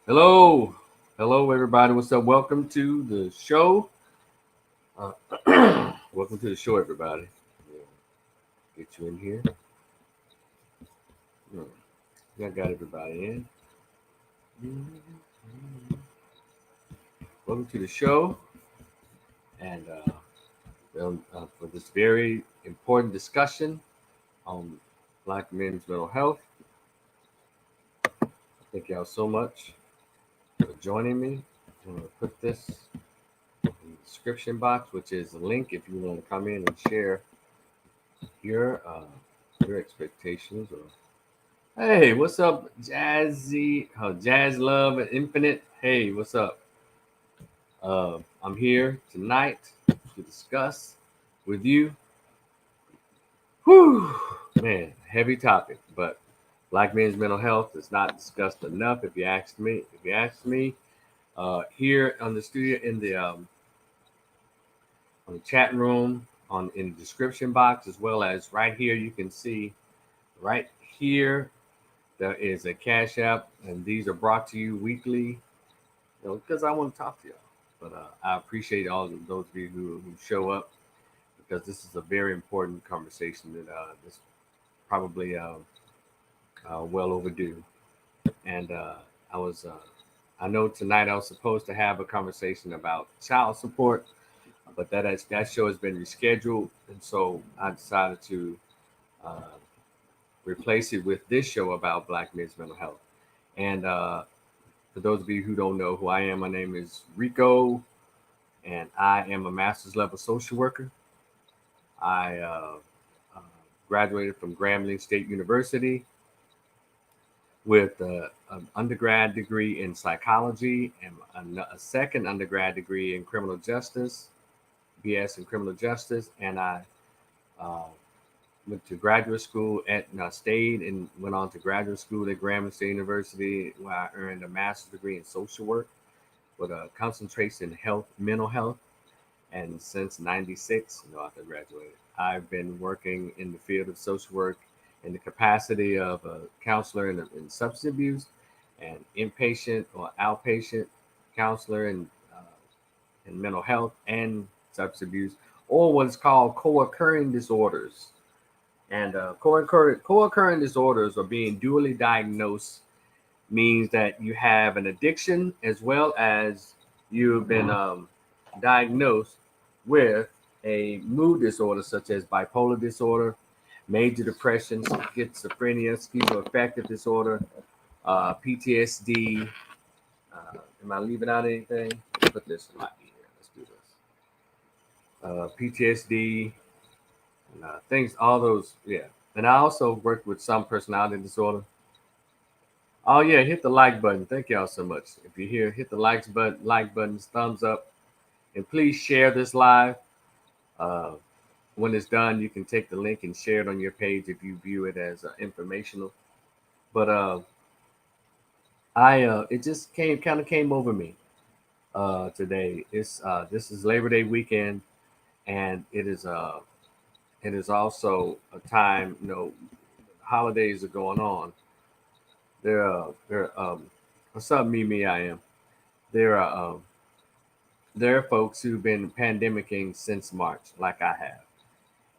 Hello, hello, everybody. What's up? Welcome to the show. Uh, welcome to the show, everybody. Yeah, get you in here. Hmm, I got everybody in. Welcome to the show, and for this very important discussion on Black men's mental health. Thank y'all so much for joining me. I'm gonna put this in the description box, which is a link if you want to come in and share your uh, your expectations or hey, what's up, Jazzy? Jazz Love and Infinite. Hey, what's up? I'm here tonight to discuss with you. Whew, man, heavy topic, but Black men's mental health is not discussed enough. If you ask me, here on the studio in the on the chat room, on in the description box, as well as right here, you can see right here there is a Cash App, and these are brought to you weekly because I want to talk to y'all. But I appreciate all of those of you who show up because this is a very important conversation that is probably well overdue. And I know tonight I was supposed to have a conversation about child support, but that show has been rescheduled, and so I decided to uh, replace it with this show about Black men's mental health. And for those of you who don't know who I am, my name is Rico, and I am a master's level social worker. I uh, graduated from Grambling State University with an undergrad degree in psychology and a second undergrad degree in criminal justice, BS in criminal justice. And I uh, went to graduate school stayed and went on to graduate school at Grambling State University, where I earned a master's degree in social work with a concentration in mental health. And since '96, after I graduated, I've been working in the field of social work in the capacity of a counselor in substance abuse and inpatient or outpatient counselor in mental health and substance abuse, or what's called co-occurring disorders. And co-occurring disorders or being dually diagnosed means that you have an addiction as well as you've been diagnosed with a mood disorder such as bipolar disorder, major depression, schizophrenia, schizoaffective disorder, PTSD. Am I leaving out anything? Let's put this in my ear. Let's do this. PTSD, and, things, all those, yeah. And I also worked with some personality disorder. Oh yeah, hit the like button. Thank y'all so much. If you're here, hit the like buttons, thumbs up, and please share this live. Uh, when it's done, you can take the link and share it on your page if you view it as informational. But I it just came over me today. It's this is Labor Day weekend, and it is also a time. Holidays are going on. There what's up, Mimi? I am. There are there are folks who've been pandemicking since March, like I have,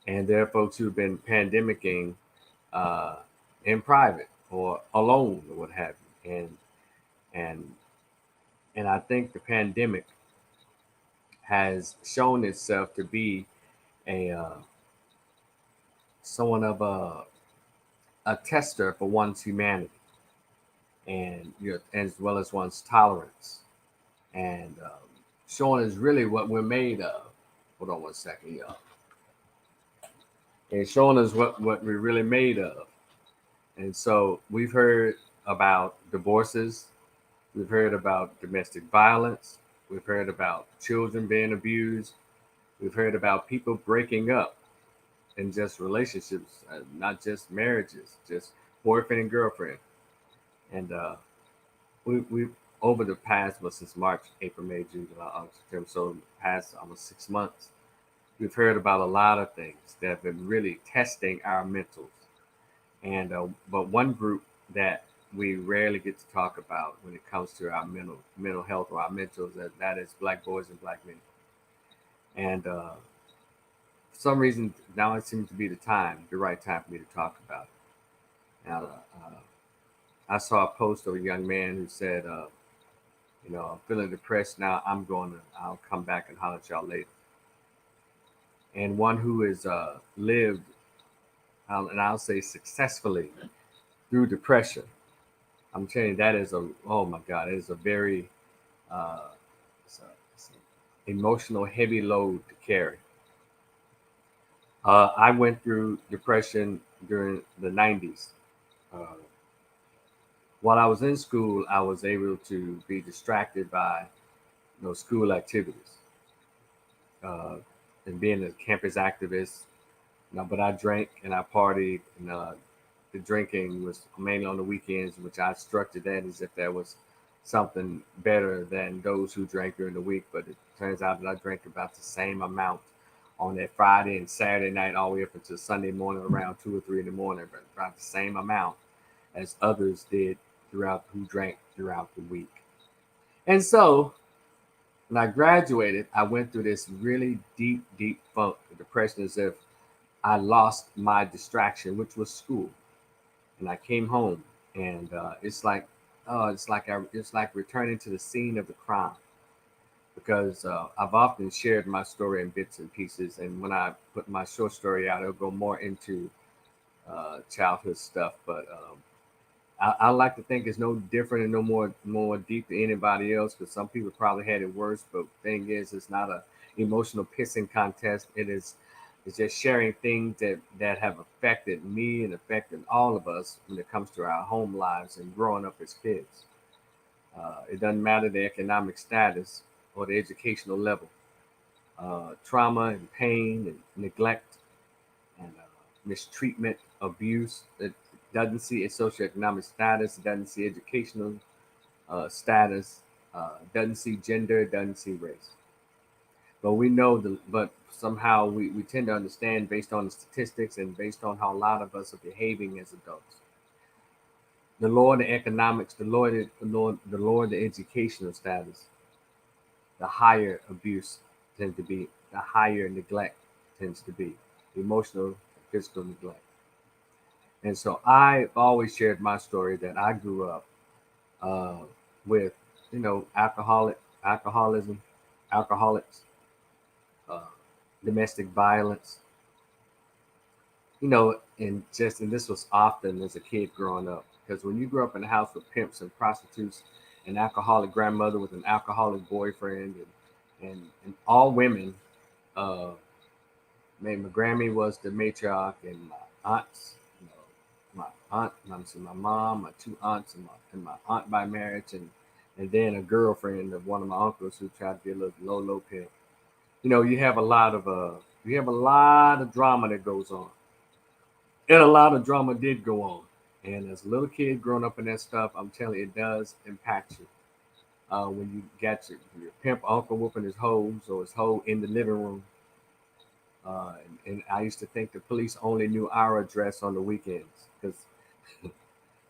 and there are folks who've been pandemicking uh, in private or alone or what have you. And and I think the pandemic has shown itself to be a somewhat of a tester for one's humanity and as well as one's tolerance and showing us really what we're made of. Hold on one second, y'all. And showing us what we're really made of. And so we've heard about divorces, we've heard about domestic violence, we've heard about children being abused, we've heard about people breaking up in just relationships, not just marriages, just boyfriend and girlfriend. And we over the past, well, since March, April, May, June, July, August, September, so past almost 6 months, we've heard about a lot of things that have been really testing our mentals. And but one group that we rarely get to talk about when it comes to our mental health or our mentals. That is black boys and black men. And for some reason, now it seems to be the right time for me to talk about it. Now, I saw a post of a young man who said, I'm feeling depressed now. I'll come back and holler at y'all later. And one who has lived, and I'll say successfully, through depression. I'm telling you, that is oh my God, it is a very uh, it's a emotional heavy load to carry. I went through depression during the 90s. Uh, while I was in school, I was able to be distracted by school activities and being a campus activist. But I drank and I partied, and the drinking was mainly on the weekends, which I structured that as if there was something better than those who drank during the week. But it turns out that I drank about the same amount on that Friday and Saturday night, all the way up until Sunday morning around 2 or 3 in the morning, but about the same amount as others did who drank throughout the week. And so when I graduated, I went through this really deep, deep funk, depression, as if I lost my distraction, which was school. And I came home, and it's like returning to the scene of the crime, because I've often shared my story in bits and pieces, and when I put my short story out, it'll go more into childhood stuff. But I like to think it's no different and no more deep than anybody else, because some people probably had it worse. But the thing is, it's not a emotional pissing contest. It's just sharing things that have affected me and affected all of us when it comes to our home lives and growing up as kids. It doesn't matter the economic status or the educational level. Trauma and pain and neglect and mistreatment, abuse. It doesn't see a socioeconomic status. It doesn't see educational status. Doesn't see gender. Doesn't see race. But we know but somehow we tend to understand based on the statistics and based on how a lot of us are behaving as adults. The lower the economics, the lower the educational status, the higher abuse tends to be, the higher neglect tends to be, emotional, physical neglect. And so I've always shared my story that I grew up uh, with, alcoholism, alcoholics, uh, domestic violence, and this was often as a kid growing up, because when you grew up in a house with pimps and prostitutes, an alcoholic grandmother with an alcoholic boyfriend, and all women, uh, my Grammy was the matriarch, and my aunts, my mom, my two aunts, and my aunt by marriage, and then a girlfriend of one of my uncles who tried to be a little low pimp. You have a lot of drama that goes on, and a lot of drama did go on. And as a little kid growing up in that stuff, I'm telling you, it does impact you. When you got your pimp uncle whooping his hoes or his hoe in the living room. And I used to think the police only knew our address on the weekends, because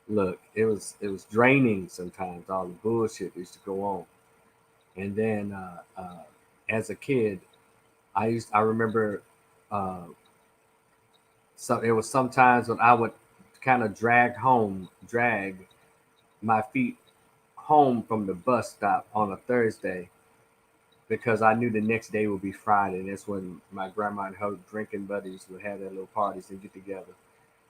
look, it was draining sometimes, all the bullshit that used to go on. And then as a kid, I remember uh, it was sometimes when I would kind of drag my feet home from the bus stop on a Thursday, because I knew the next day would be Friday. And that's when my grandma and her drinking buddies would have their little parties and get together.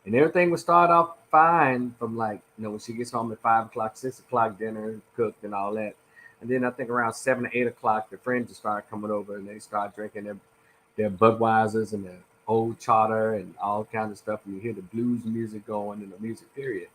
And everything would start off fine from, like, when she gets home at 5 o'clock, 6 o'clock, dinner cooked and all that. And then I think around 7 or 8 o'clock, the friends would start coming over and they start drinking their Budweisers and their old charter and all kinds of stuff. And you hear the blues music going in the music period.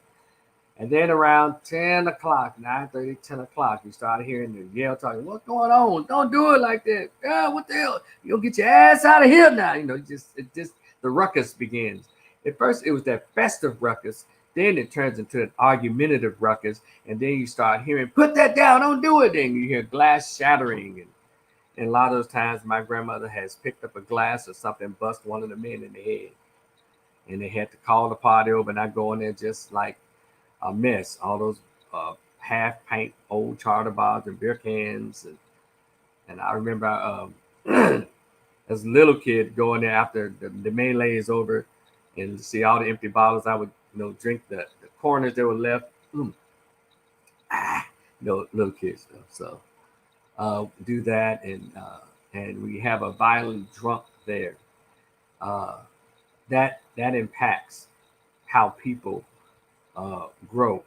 And then around 10 o'clock, 9:30, 10 o'clock, you start hearing the yell talking, "What's going on? Don't do it like that. Yeah, what the hell? You'll get your ass out of here now." The ruckus begins. At first, it was that festive ruckus. Then it turns into an argumentative ruckus. And then you start hearing, "Put that down, don't do it." Then you hear glass shattering. And a lot of those times, my grandmother has picked up a glass or something, bust one of the men in the head. And they had to call the party over, and I go in there just like a mess. All those half pint old charter bottles and beer cans, and I remember as a little kid going there after the melee is over, and see all the empty bottles. I would drink the corners that were left. Mm, little kids stuff. So do that, and we have a violent drunk there. Uh, that impacts how people grow.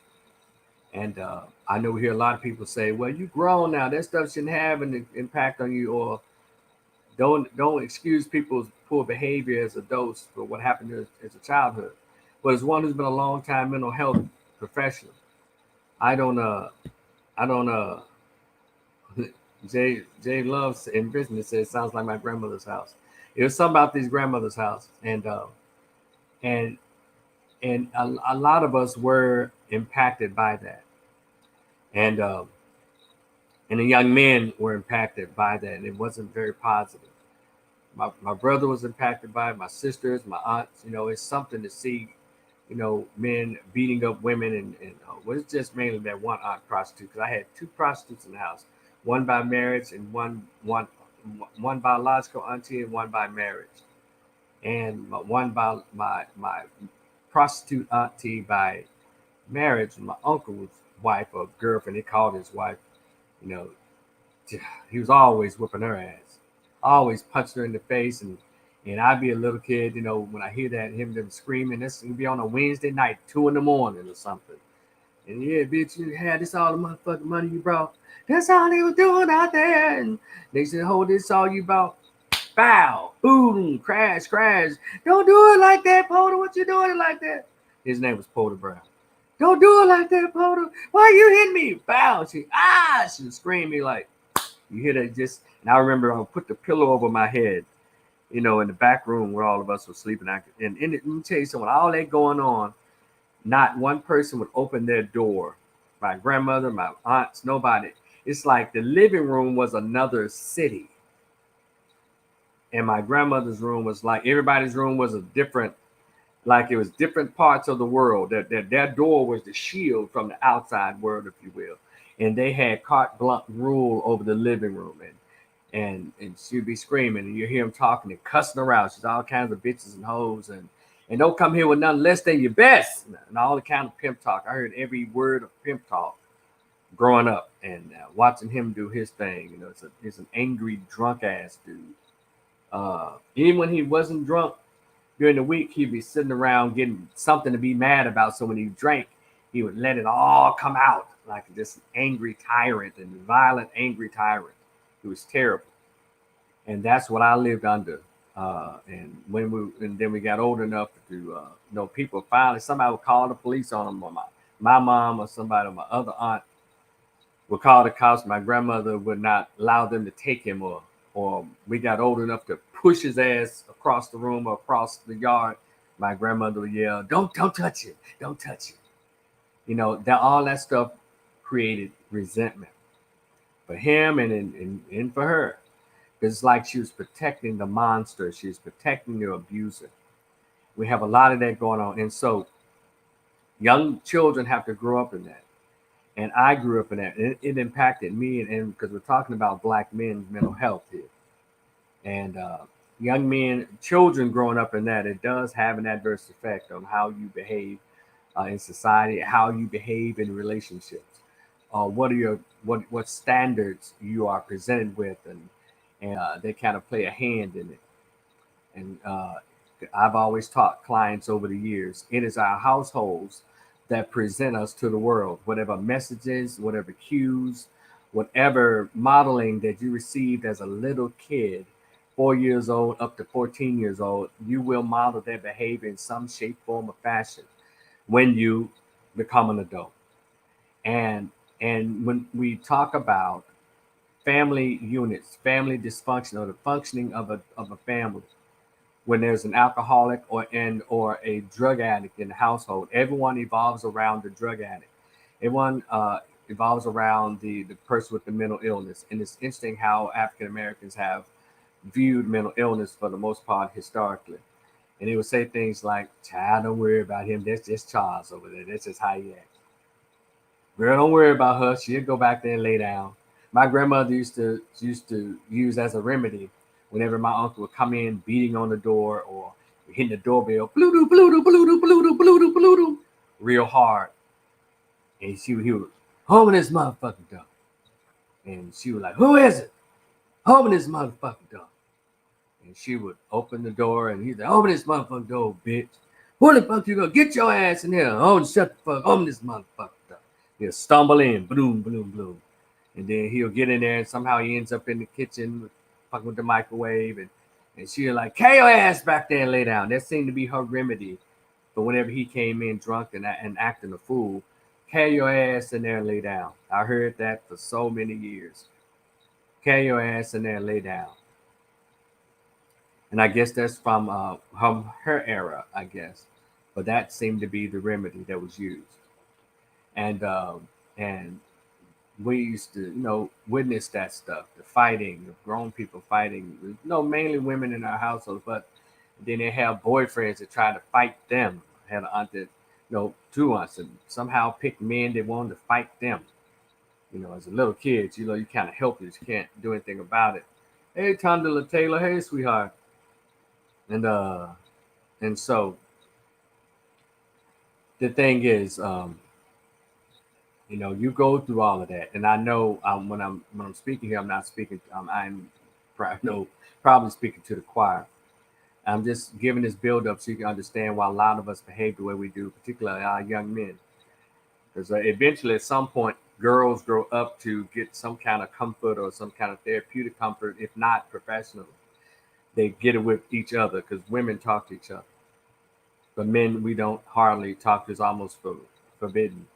And I know we hear a lot of people say, "Well, you grown now. That stuff shouldn't have an impact on you," or don't excuse people's poor behavior as adults for what happened as a childhood. But as one who's been a long time mental health professional, I don't I don't Jay loves in business says sounds like my grandmother's house. It was something about these grandmother's house, and a lot of us were impacted by that, and and the young men were impacted by that, and it wasn't very positive. My brother was impacted by it, my sisters, my aunts. It's something to see, men beating up women, and well, it's just mainly that one aunt prostitute, because I had two prostitutes in the house, one by marriage and one biological auntie and one by marriage, and one by my prostitute auntie by marriage, my uncle's wife or girlfriend. They called his wife. You know, he was always whipping her ass, always punching her in the face, and I'd be a little kid. When I hear that them screaming, this would be on a Wednesday night, 2 in the morning or something. And yeah, bitch, you had this all the motherfucking money you brought. That's all they was doing out there. And they said, hold this all you brought. Bow, boom, crash, crash. Don't do it like that, Porter. What you doing it like that? His name was Porter Brown. Don't do it like that, Porter. Why you hitting me? Bow. She was screaming like, you hear that just, and I remember I put the pillow over my head, in the back room where all of us were sleeping. Let me tell you something, all that going on, not one person would open their door. My grandmother, my aunts, nobody. It's like the living room was another city. And my grandmother's room was like everybody's room was a different, like it was different parts of the world. That door was the shield from the outside world, if you will. And they had carte blanche rule over the living room. And she'd be screaming, and you hear him talking and cussing her out. She's all kinds of bitches and hoes, and don't come here with nothing less than your best, and all the kind of pimp talk. I heard every word of pimp talk growing up, and watching him do his thing. It's an angry drunk ass dude. Even when he wasn't drunk during the week, he'd be sitting around getting something to be mad about. So when he drank, he would let it all come out like this angry tyrant and violent, angry tyrant. It was terrible, and that's what I lived under. And then we got old enough to people finally somebody would call the police on him, or my mom or somebody, or my other aunt would call the cops. My grandmother would not allow them to take him, or we got old enough to push his ass across the room or across the yard. My grandmother would yell, "Don't touch it, don't touch it." That all that stuff created resentment for him and for her. It's like she was protecting the monster. She was protecting the abuser. We have a lot of that going on. And so young children have to grow up in that. And I grew up in that. It impacted me, and because we're talking about Black men's mental health here. And young men, children growing up in that, it does have an adverse effect on how you behave in society, how you behave in relationships. What are what standards you are presented with, and they kind of play a hand in it. And I've always taught clients over the years, it is our households that present us to the world. Whatever messages, whatever cues, whatever modeling that you received as a little kid, 4 years old up to 14 years old, you will model their behavior in some shape, form, or fashion when you become an adult. And when we talk about family units, family dysfunction, or the functioning of a family, when there's an alcoholic or a drug addict in the household, everyone evolves around the drug addict. Everyone evolves around the person with the mental illness. And it's interesting how African Americans have viewed mental illness for the most part historically. And they would say things like, "Child, don't worry about him. That's just Charles over there. That's just how he acts." Girl, don't worry about her. She'll go back there and lay down. My grandmother used to use as a remedy whenever my uncle would come in beating on the door or hitting the doorbell, blue doo, blue doo, blue doo, blue doo, blue doo, blue doo, real hard. And he would open this motherfucking door. And she was like, "Who is it? Open this motherfucking door." And she would open the door and he'd like, "Open this motherfucking door, bitch. Who the fuck you gonna get your ass in here? Oh, shut the fuck, open this motherfucking door." He'll stumble in, boom, boom, boom. And then he'll get in there and somehow he ends up in the kitchen fucking with the microwave and she'll like, "Carry your ass back there and lay down." That seemed to be her remedy. But whenever he came in drunk and acting a fool, "Carry your ass in there and lay down." I heard that for so many years. "Carry your ass in there and lay down." And I guess that's from her era, I guess. But that seemed to be the remedy that was used. And we used to, witness that stuff, the fighting, the grown people fighting. Mainly women in our household, but then they have boyfriends that try to fight them. I had an aunt that, 2 aunts, and somehow picked men that wanted to fight them. As a little kid, you kind of helpless, you can't do anything about it. "Hey, Tondela Taylor, hey, sweetheart," and so the thing is, you go through all of that, and I know when I'm speaking here, I'm not speaking. No, probably speaking to the choir. I'm just giving this build up so you can understand why a lot of us behave the way we do, particularly our young men. Because eventually, at some point, girls grow up to get some kind of comfort or some kind of therapeutic comfort, if not professional. They get it with each other because women talk to each other, but men we don't hardly talk. It's almost forbidden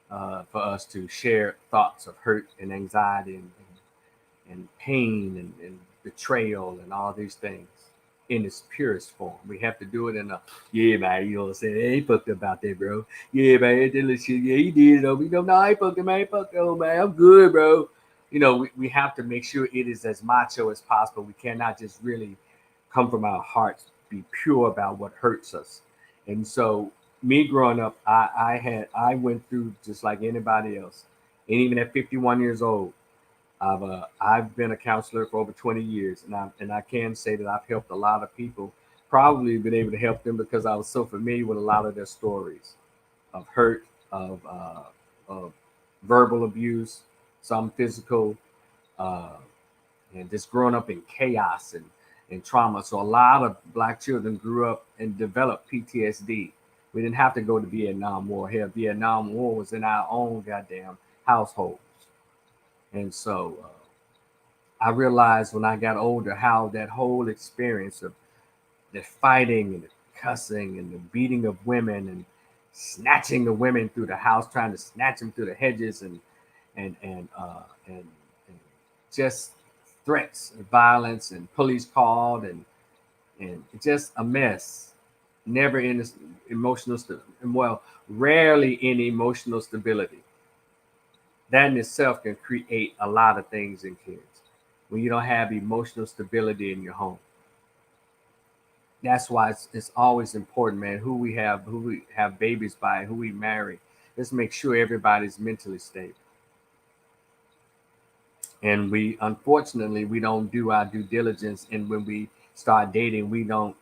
for us to share thoughts of hurt and anxiety and pain and betrayal and all these things in its purest form. We have to do it in a, "Yeah, man, you know what I'm saying? I ain't fucked about that, bro. Yeah, man, that little shit, yeah, he did it over. No, I ain't fucked him, man. Fuck that, man. I'm good, bro." We have to make sure it is as macho as possible. We cannot just really come from our hearts, be pure about what hurts us. And so me growing up, I went through just like anybody else. And even at 51 years old, I've been a counselor for over 20 years, and I can say that I've helped a lot of people. Probably been able to help them because I was so familiar with a lot of their stories of hurt, of verbal abuse, some physical, uh, and just growing up in chaos and trauma. So a lot of black children grew up and developed PTSD. We didn't have to go to Vietnam War. Hell, Vietnam War was in our own goddamn households. And so I realized when I got older how that whole experience of the fighting and the cussing and the beating of women and snatching the women through the house, trying to snatch them through the hedges and just threats and violence and police called and just a mess. Never in this emotional well, rarely in emotional stability. That in itself can create a lot of things in kids when you don't have emotional stability in your home. That's why it's always important, man, who we have babies by, who we marry. Let's make sure everybody's mentally stable. And we unfortunately we don't do our due diligence, and when we start dating, we don't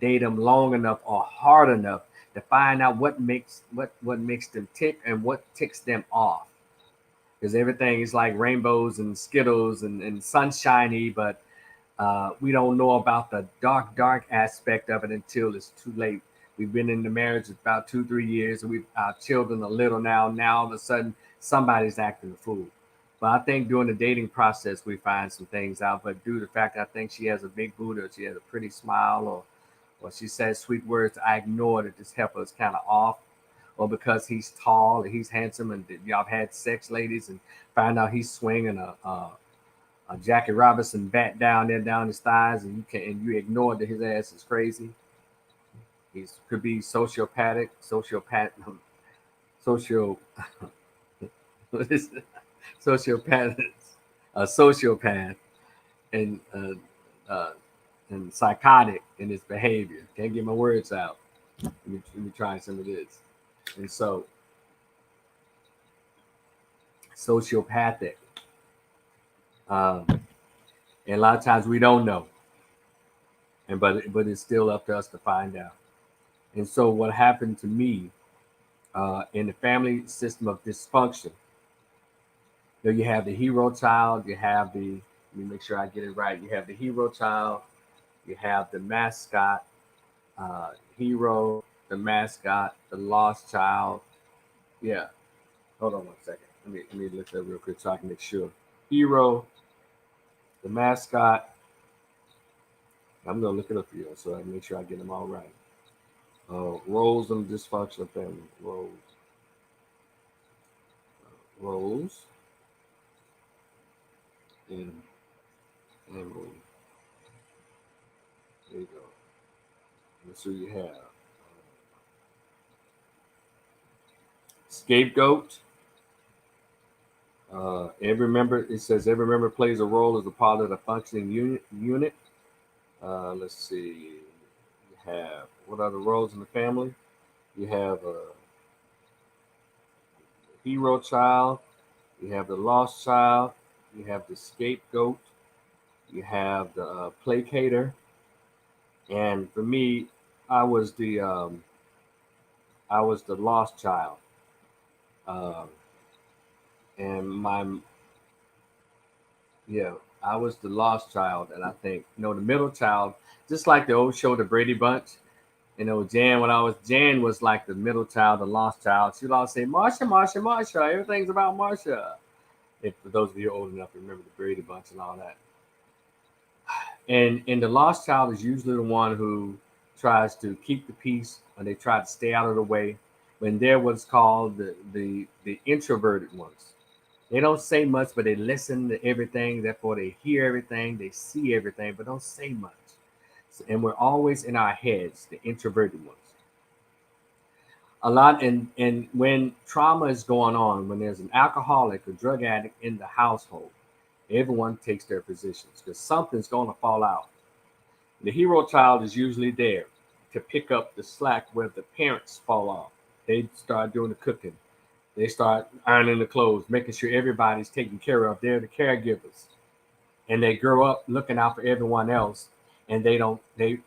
date them long enough or hard enough to find out what makes them tick and what ticks them off. Because everything is like rainbows and skittles and sunshiny, but we don't know about the dark aspect of it until it's too late. We've been in the marriage about 2, 3 years, and our children are little now. Now all of a sudden, somebody's acting a fool. But I think during the dating process, we find some things out. But due to the fact I think she has a big booty, or she has a pretty smile, or she says sweet words, I ignore that this heifer is kind of off, or because he's tall and he's handsome, and y'all have had sex, ladies, and find out he's swinging a Jackie Robinson bat down there down his thighs, and you ignore that his ass is crazy. He could be social, what is it? Sociopath, a sociopath, and and psychotic in his behavior. Can't get my words out. Let me try some of this. And so sociopathic. Um, and a lot of times we don't know, and but it's still up to us to find out. And so what happened to me in the family system of dysfunction, you have the hero child, you have the, let me make sure I get it right. You have the hero child, you have the mascot, hero, the mascot, the lost child. Yeah. Hold on one second. Let me look that real quick so I can make sure. Hero, the mascot. I'm gonna look it up for you so I can make sure I get them all right. Roles in the dysfunctional family. Roles in family. There you go. That's who you have. Scapegoat. Every member, it says every member plays a role as a part of the functioning unit. Let's see. You have, what are the roles in the family? You have a hero child. You have the lost child. You have the scapegoat. You have the placater. And for me, I was the um, I was the lost child. Um, and my Yeah, I was the lost child, and I think the middle child, just like the old show, the Brady Bunch. Jan was like the middle child, the lost child. She'd always say, "Marsha, Marsha, Marsha." Everything's about Marsha. If for those of you old enough to remember the Brady Bunch and all that. And the lost child is usually the one who tries to keep the peace, or they try to stay out of the way. When they're what's called the introverted ones. They don't say much, but they listen to everything. Therefore, they hear everything, they see everything, but don't say much. And we're always in our heads, the introverted ones. A lot, and when trauma is going on, when there's an alcoholic or drug addict in the household, everyone takes their positions because something's going to fall out. The hero child is usually there to pick up the slack where the parents fall off. They start doing the cooking. They start ironing the clothes, making sure everybody's taken care of. They're the caregivers, and they grow up looking out for everyone else, and they don't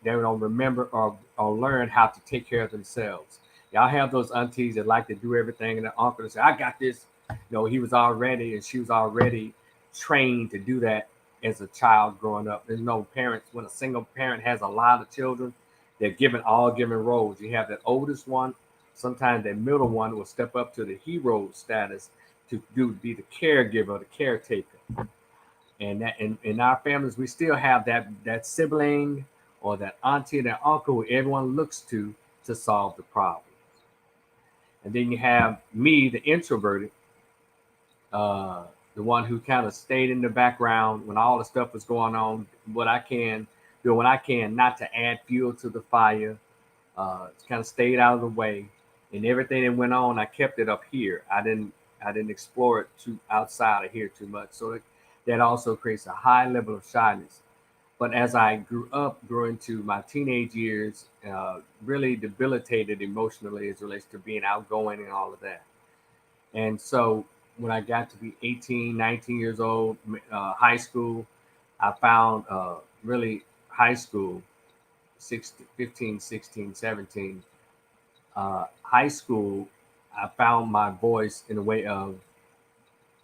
remember or learn how to take care of themselves. Y'all have those aunties that like to do everything, and the uncle say, "I got this." He was already and she was already trained to do that as a child growing up. There's no parents when a single parent has a lot of children. They're given roles. You have that oldest one. Sometimes that middle one will step up to the hero status to be the caregiver, the caretaker. And that in our families, we still have that sibling or that auntie or that uncle who everyone looks to solve the problem. And then you have me, the introverted, uh, the one who kind of stayed in the background when all the stuff was going on. What I can, not to add fuel to the fire. Kind of stayed out of the way, and everything that went on, I kept it up here. I didn't explore it too outside of here too much. So that also creates a high level of shyness. But as I grew into my teenage years, really debilitated emotionally as it relates to being outgoing and all of that. And so when I got to be 18, 19 years old, high school, I found really high school, 16, 15, 16, 17, high school, I found my voice in a way of,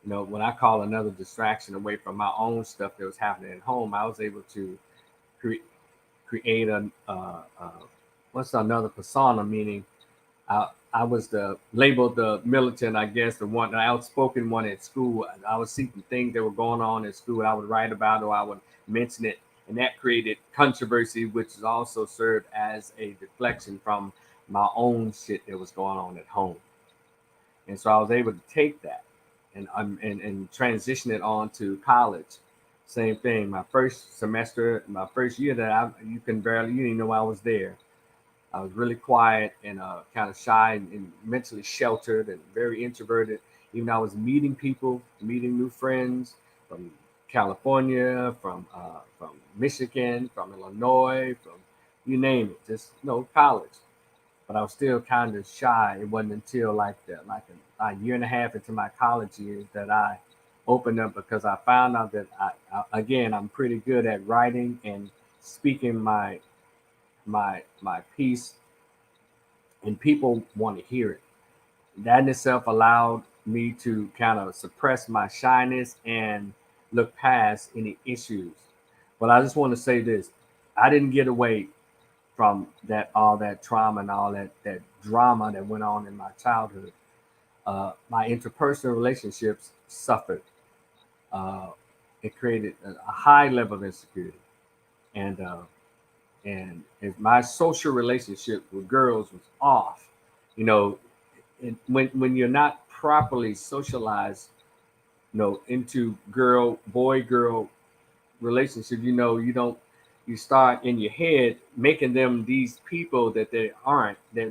when I call another distraction away from my own stuff that was happening at home, I was able to cre- create what's another persona, meaning I was labeled the militant, I guess, the one, the outspoken one at school. I would see the things that were going on at school. I would write about it or I would mention it. And that created controversy, which has also served as a deflection from my own shit that was going on at home. And so I was able to take that and transition it on to college. Same thing. My first semester, my first year that you didn't even know I was there. I was really quiet and kind of shy and mentally sheltered and very introverted. Even though I was meeting people, meeting new friends from California, from Michigan, from Illinois, from you name it, just college. but I was still kind of shy. It wasn't until a year and a half into my college years that I opened up, because I found out that again, I'm pretty good at writing and speaking my piece, and people want to hear it. That in itself allowed me to kind of suppress my shyness and look past any issues. But I just want to say this: I didn't get away from that, all that trauma and all that drama that went on in my childhood. My interpersonal relationships suffered. Uh, it created a high level of insecurity, and if my social relationship with girls was off, you know, when you're not properly socialized, into girl relationship, you don't, you start in your head making them these people that they aren't. They're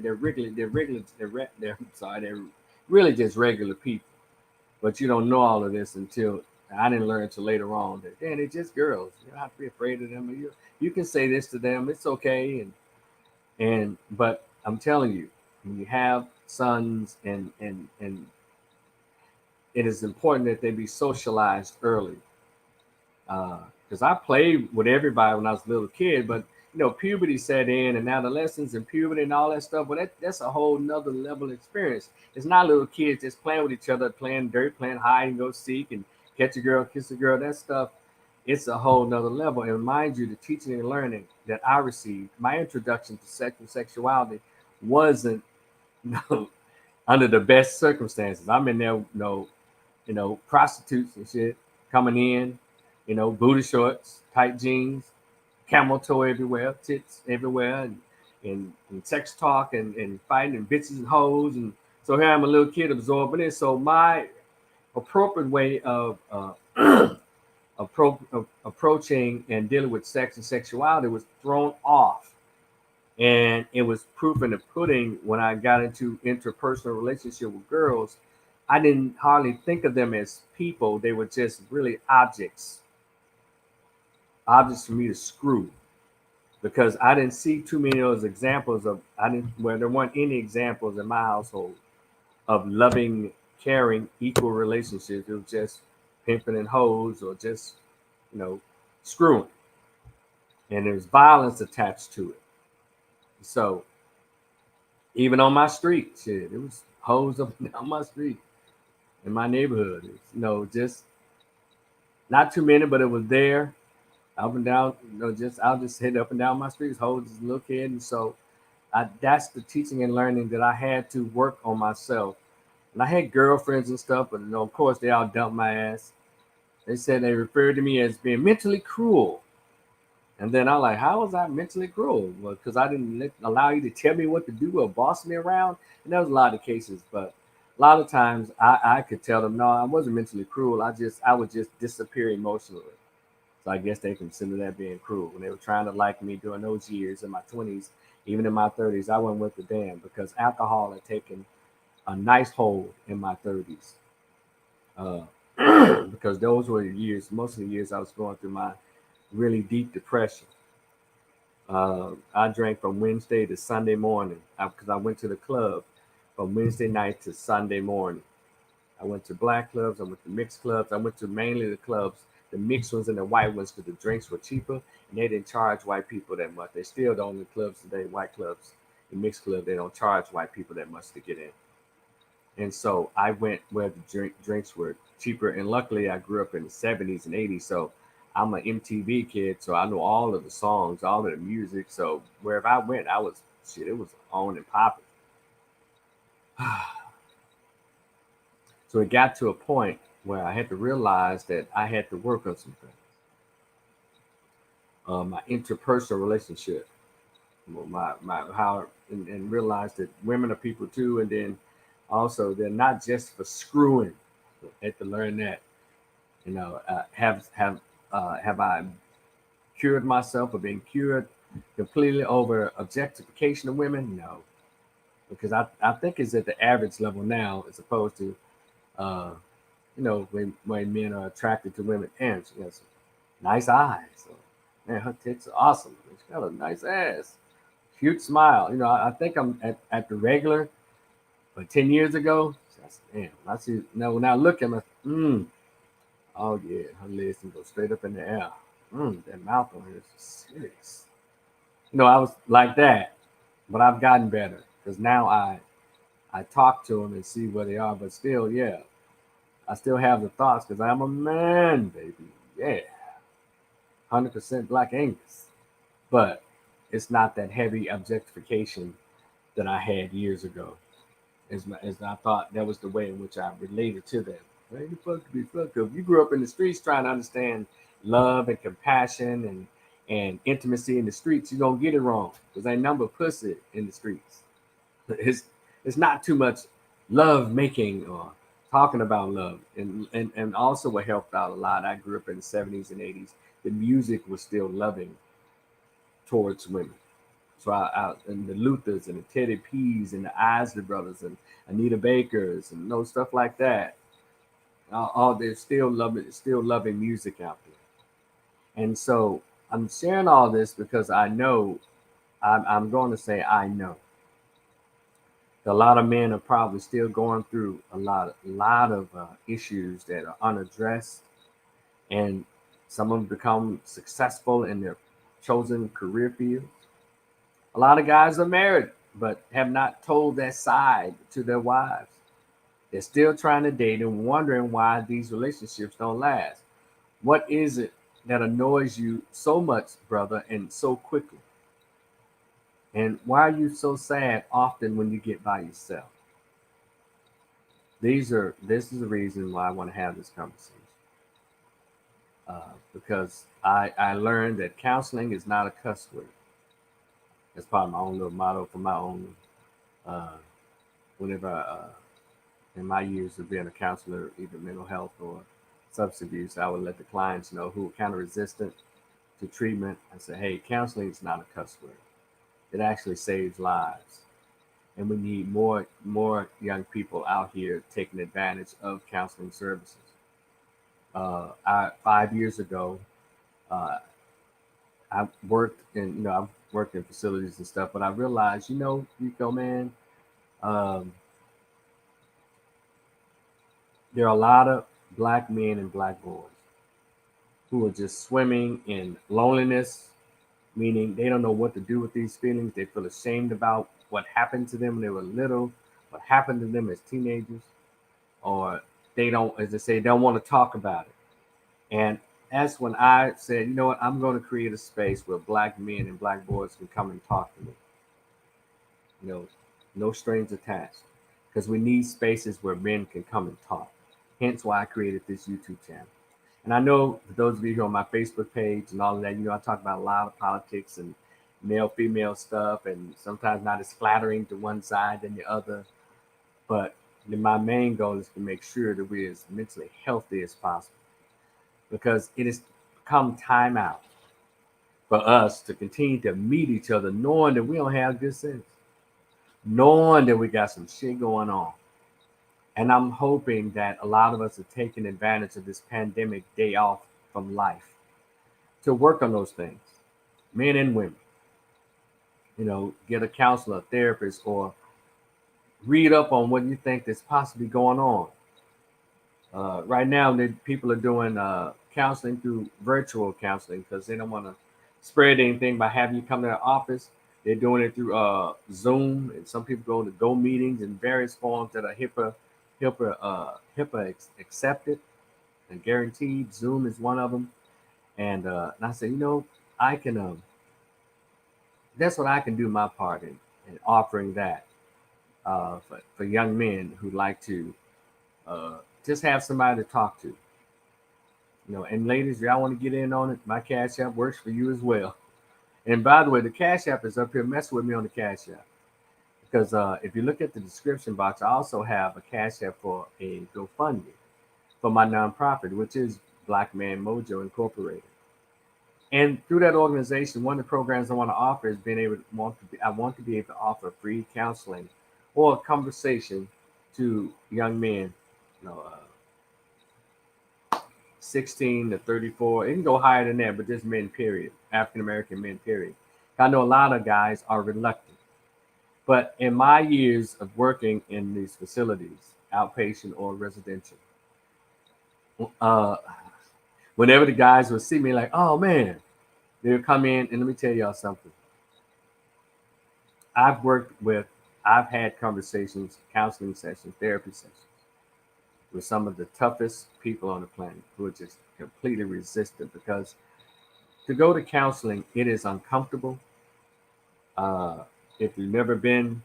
sorry, they're really just regular people. But you don't know all of this until, I didn't learn until later on that, they're just girls. You don't have to be afraid of them. You can say this to them. It's okay. But I'm telling you, when you have sons, and it is important that they be socialized early. Because I played with everybody when I was a little kid, but puberty set in, and adolescence and puberty and all that stuff. But that's a whole nother level of experience. It's not little kids just playing with each other, playing dirt, playing hide and go seek, and catch a girl, kiss a girl. That stuff, it's a whole nother level. And mind you, the teaching and learning that I received, my introduction to sex and sexuality, wasn't under the best circumstances. I'm in there, prostitutes and shit coming in, booty shorts, tight jeans, camel toe everywhere, tits everywhere, and sex talk, and fighting, and bitches and hoes. And so here I'm a little kid absorbing it. So my appropriate way of approaching and dealing with sex and sexuality was thrown off. And it was proof in the pudding when I got into interpersonal relationship with girls. I didn't hardly think of them as people. They were just really objects for me to screw, because I didn't see too many of those examples of, I didn't where there weren't any examples in my household of loving, caring, equal relationships. It was just pimping and hoes, or just, you know, screwing. And there's violence attached to it. So even on my street, shit, it was hoes up and down my street in my neighborhood. It's, just not too many, but it was there, up and down. Just I'll just hit up and down my streets, hoes as a little kid. And so that's the teaching and learning that I had to work on myself. And I had girlfriends and stuff, but of course they all dumped my ass. They said they referred to me as being mentally cruel. And then I'm like, how was I mentally cruel? Well, because I didn't allow you to tell me what to do or boss me around. And there was a lot of cases, but a lot of times I could tell them, no, I wasn't mentally cruel. I would just disappear emotionally. So I guess they consider that being cruel. When they were trying to like me during those years in my 20s, even in my 30s, I wasn't worth a damn, because alcohol had taken a nice hold in my 30s. Uh, because those were the years, most of the years I was going through my really deep depression. I drank from Wednesday to Sunday morning, because I went to the club from Wednesday night to Sunday morning. I went to black clubs, I went to mixed clubs, I went to mainly the clubs, the mixed ones and the white ones, because the drinks were cheaper and they didn't charge white people that much. They still don't, in clubs today, white clubs, the mixed club, they don't charge white people that much to get in. And so I went where the drinks were cheaper. And luckily, I grew up in the 70s and 80s. So I'm an MTV kid. So I know all of the songs, all of the music. So wherever I went, I was, shit, it was on and popping. So it got to a point where I had to realize that I had to work on some things. My interpersonal relationship, my how, and realize that women are people too. And then also, they're not just for screwing. I had to learn that. Have I cured myself or been cured completely over objectification of women? No, because I think it's at the average level now, as opposed to uh, when men are attracted to women. And she has nice eyes. So, man, her tits are awesome. She's got a nice ass. Huge smile. You know, I think I'm at the regular, but 10 years ago, damn, I see, no, when I look at my, oh yeah, her legs can go straight up in the air. That mouth on her is serious. You know, I was like that, but I've gotten better because now I talk to them and see where they are. But still, yeah, I still have the thoughts because I'm a man, baby. Yeah, 100% Black Angus. But it's not that heavy objectification that I had years ago. As I thought that was the way in which I related to them. Man, you fuck to be fucked up. You grew up in the streets trying to understand love and compassion and intimacy in the streets. You don't get it wrong because ain't number pussy in the streets. It's it's not too much love making or talking about love, and also what helped out a lot. I grew up in the 70s and 80s. The music was still loving towards women. So and the Luthers and the Teddy P's and the Isley Brothers and Anita Bakers and stuff like that. All they're still loving music out there. And so I'm sharing all this because I know I'm going to say I know a lot of men are probably still going through a lot of issues that are unaddressed, and some of them become successful in their chosen career field. A lot of guys are married but have not told that side to their wives. They're still trying to date and wondering why these relationships don't last. What is it that annoys you so much, brother, and so quickly? And why are you so sad often when you get by yourself? This is the reason why I want to have this conversation. Because I learned that counseling is not a cuss word. That's probably my own little motto for my own uh, whenever in my years of being a counselor, either mental health or substance abuse, I would let the clients know who are kind of resistant to treatment. I say, hey, counseling is not a cuss word. It actually saves lives. And we need more young people out here taking advantage of counseling services. 5 years ago, uh, I worked in I've worked in facilities and stuff, but I realized, Rico, man, um, there are a lot of black men and black boys who are just swimming in loneliness, meaning they don't know what to do with these feelings. They feel ashamed about what happened to them when they were little, what happened to them as teenagers, or they don't, as they say, don't want to talk about it. And that's when I said, you know what, I'm going to create a space where black men and black boys can come and talk to me. You know, no strings attached. Because we need spaces where men can come and talk. Hence why I created this YouTube channel. And I know for those of you who are on my Facebook page and all of that, I talk about a lot of politics and male female stuff, and sometimes not as flattering to one side than the other. But my main goal is to make sure that we're as mentally healthy as possible, because it has come time out for us to continue to meet each other, knowing that we don't have good sense, knowing that we got some shit going on. And I'm hoping that a lot of us are taking advantage of this pandemic day off from life to work on those things, men and women. Get a counselor, a therapist, or read up on what you think is possibly going on. Right now, people are doing counseling through virtual counseling because they don't want to spread anything by having you come to their office. They're doing it through Zoom, and some people go to Go meetings in various forms that are HIPAA accepted and guaranteed. Zoom is one of them, and I said, I can. That's what I can do my part in offering that for young men who like to just have somebody to talk to. And ladies, if y'all want to get in on it, my Cash App works for you as well. And by the way, the Cash App is up here. Mess with me on the Cash App. Because if you look at the description box, I also have a Cash App for a GoFundMe for my nonprofit, which is BlackManMojo Incorporated. And through that organization, one of the programs I want to offer is I want to be able to offer free counseling or a conversation to young men, you know, 16 to 34. It can go higher than that, but just men, period. African American men, period. I know a lot of guys are reluctant. But in my years of working in these facilities, outpatient or residential, uh, whenever the guys would see me, like, oh man, they would come in and let me tell y'all something. I've worked with, I've had conversations, counseling sessions, therapy sessions with some of the toughest people on the planet who are just completely resistant because to go to counseling, it is uncomfortable. Uh, if you've never been,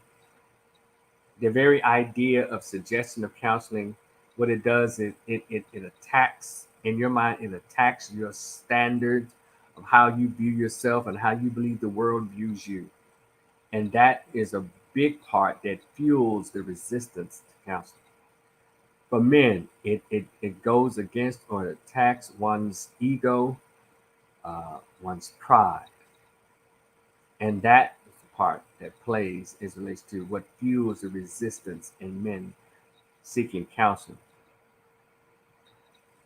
the very idea of suggestion of counseling, what it does is it attacks, in your mind, it attacks your standards of how you view yourself and how you believe the world views you. And that is a big part that fuels the resistance to counseling. For men, it goes against or attacks one's ego, one's pride. And that is the part that plays as relates to what fuels the resistance in men seeking counseling.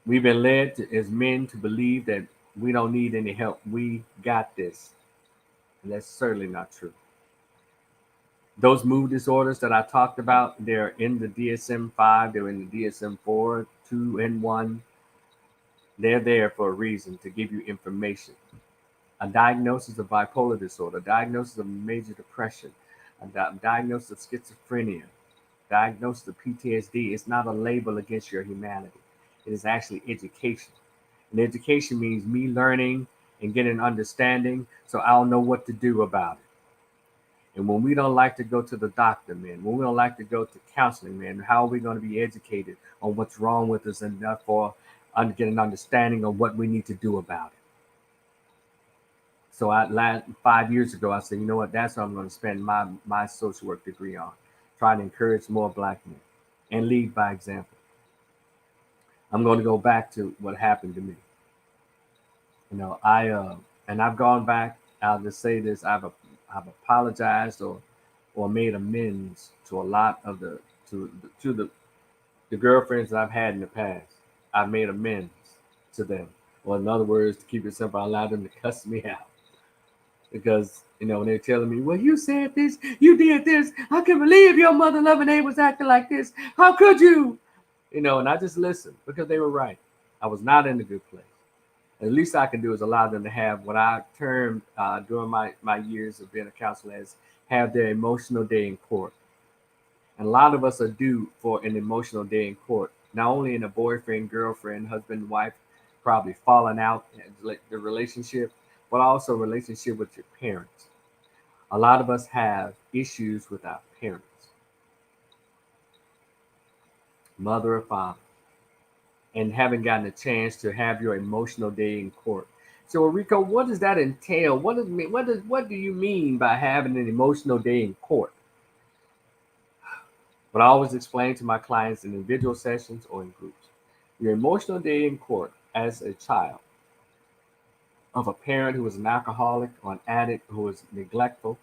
We've been led to, as men to believe that we don't need any help. We got this. And that's certainly not true. Those mood disorders that I talked about, they're in the DSM 5, they're in the DSM 4, 2, and 1. They're there for a reason to give you information. A diagnosis of bipolar disorder, a diagnosis of major depression, a diagnosis of schizophrenia, diagnosis of PTSD is not a label against your humanity. It is actually education. And education means me learning and getting understanding so I'll know what to do about it. And when we don't like to go to the doctor, man, when we don't like to go to counseling, man, how are we going to be educated on what's wrong with us and therefore get an understanding of what we need to do about it? So last 5 years ago, I said, you know what? That's what I'm going to spend my social work degree on, trying to encourage more Black men and lead by example. I'm going to go back to what happened to me. You know, and I've gone back. I'll just say this: I've apologized or made amends to a lot of the girlfriends that I've had in the past. I've made amends to them, or in other words, to keep it simple, I allowed them to cuss me out because when they're telling me, "Well, you said this, you did this. I can't believe your mother loving aid was acting like this. How could you?" And I just listened because they were right. I was not in a good place. And the least I can do is allow them to have what I termed during my years of being a counselor as have their emotional day in court. And a lot of us are due for an emotional day in court, not only in a boyfriend, girlfriend, husband, wife, probably falling out, the relationship, but also relationship with your parents. A lot of us have issues with our parents, mother or father, and haven't gotten a chance to have your emotional day in court. So, Rico, what does that entail? What do you mean by having an emotional day in court? But I always explain to my clients in individual sessions or in groups. Your emotional day in court as a child of a parent who was an alcoholic or an addict who was neglectful,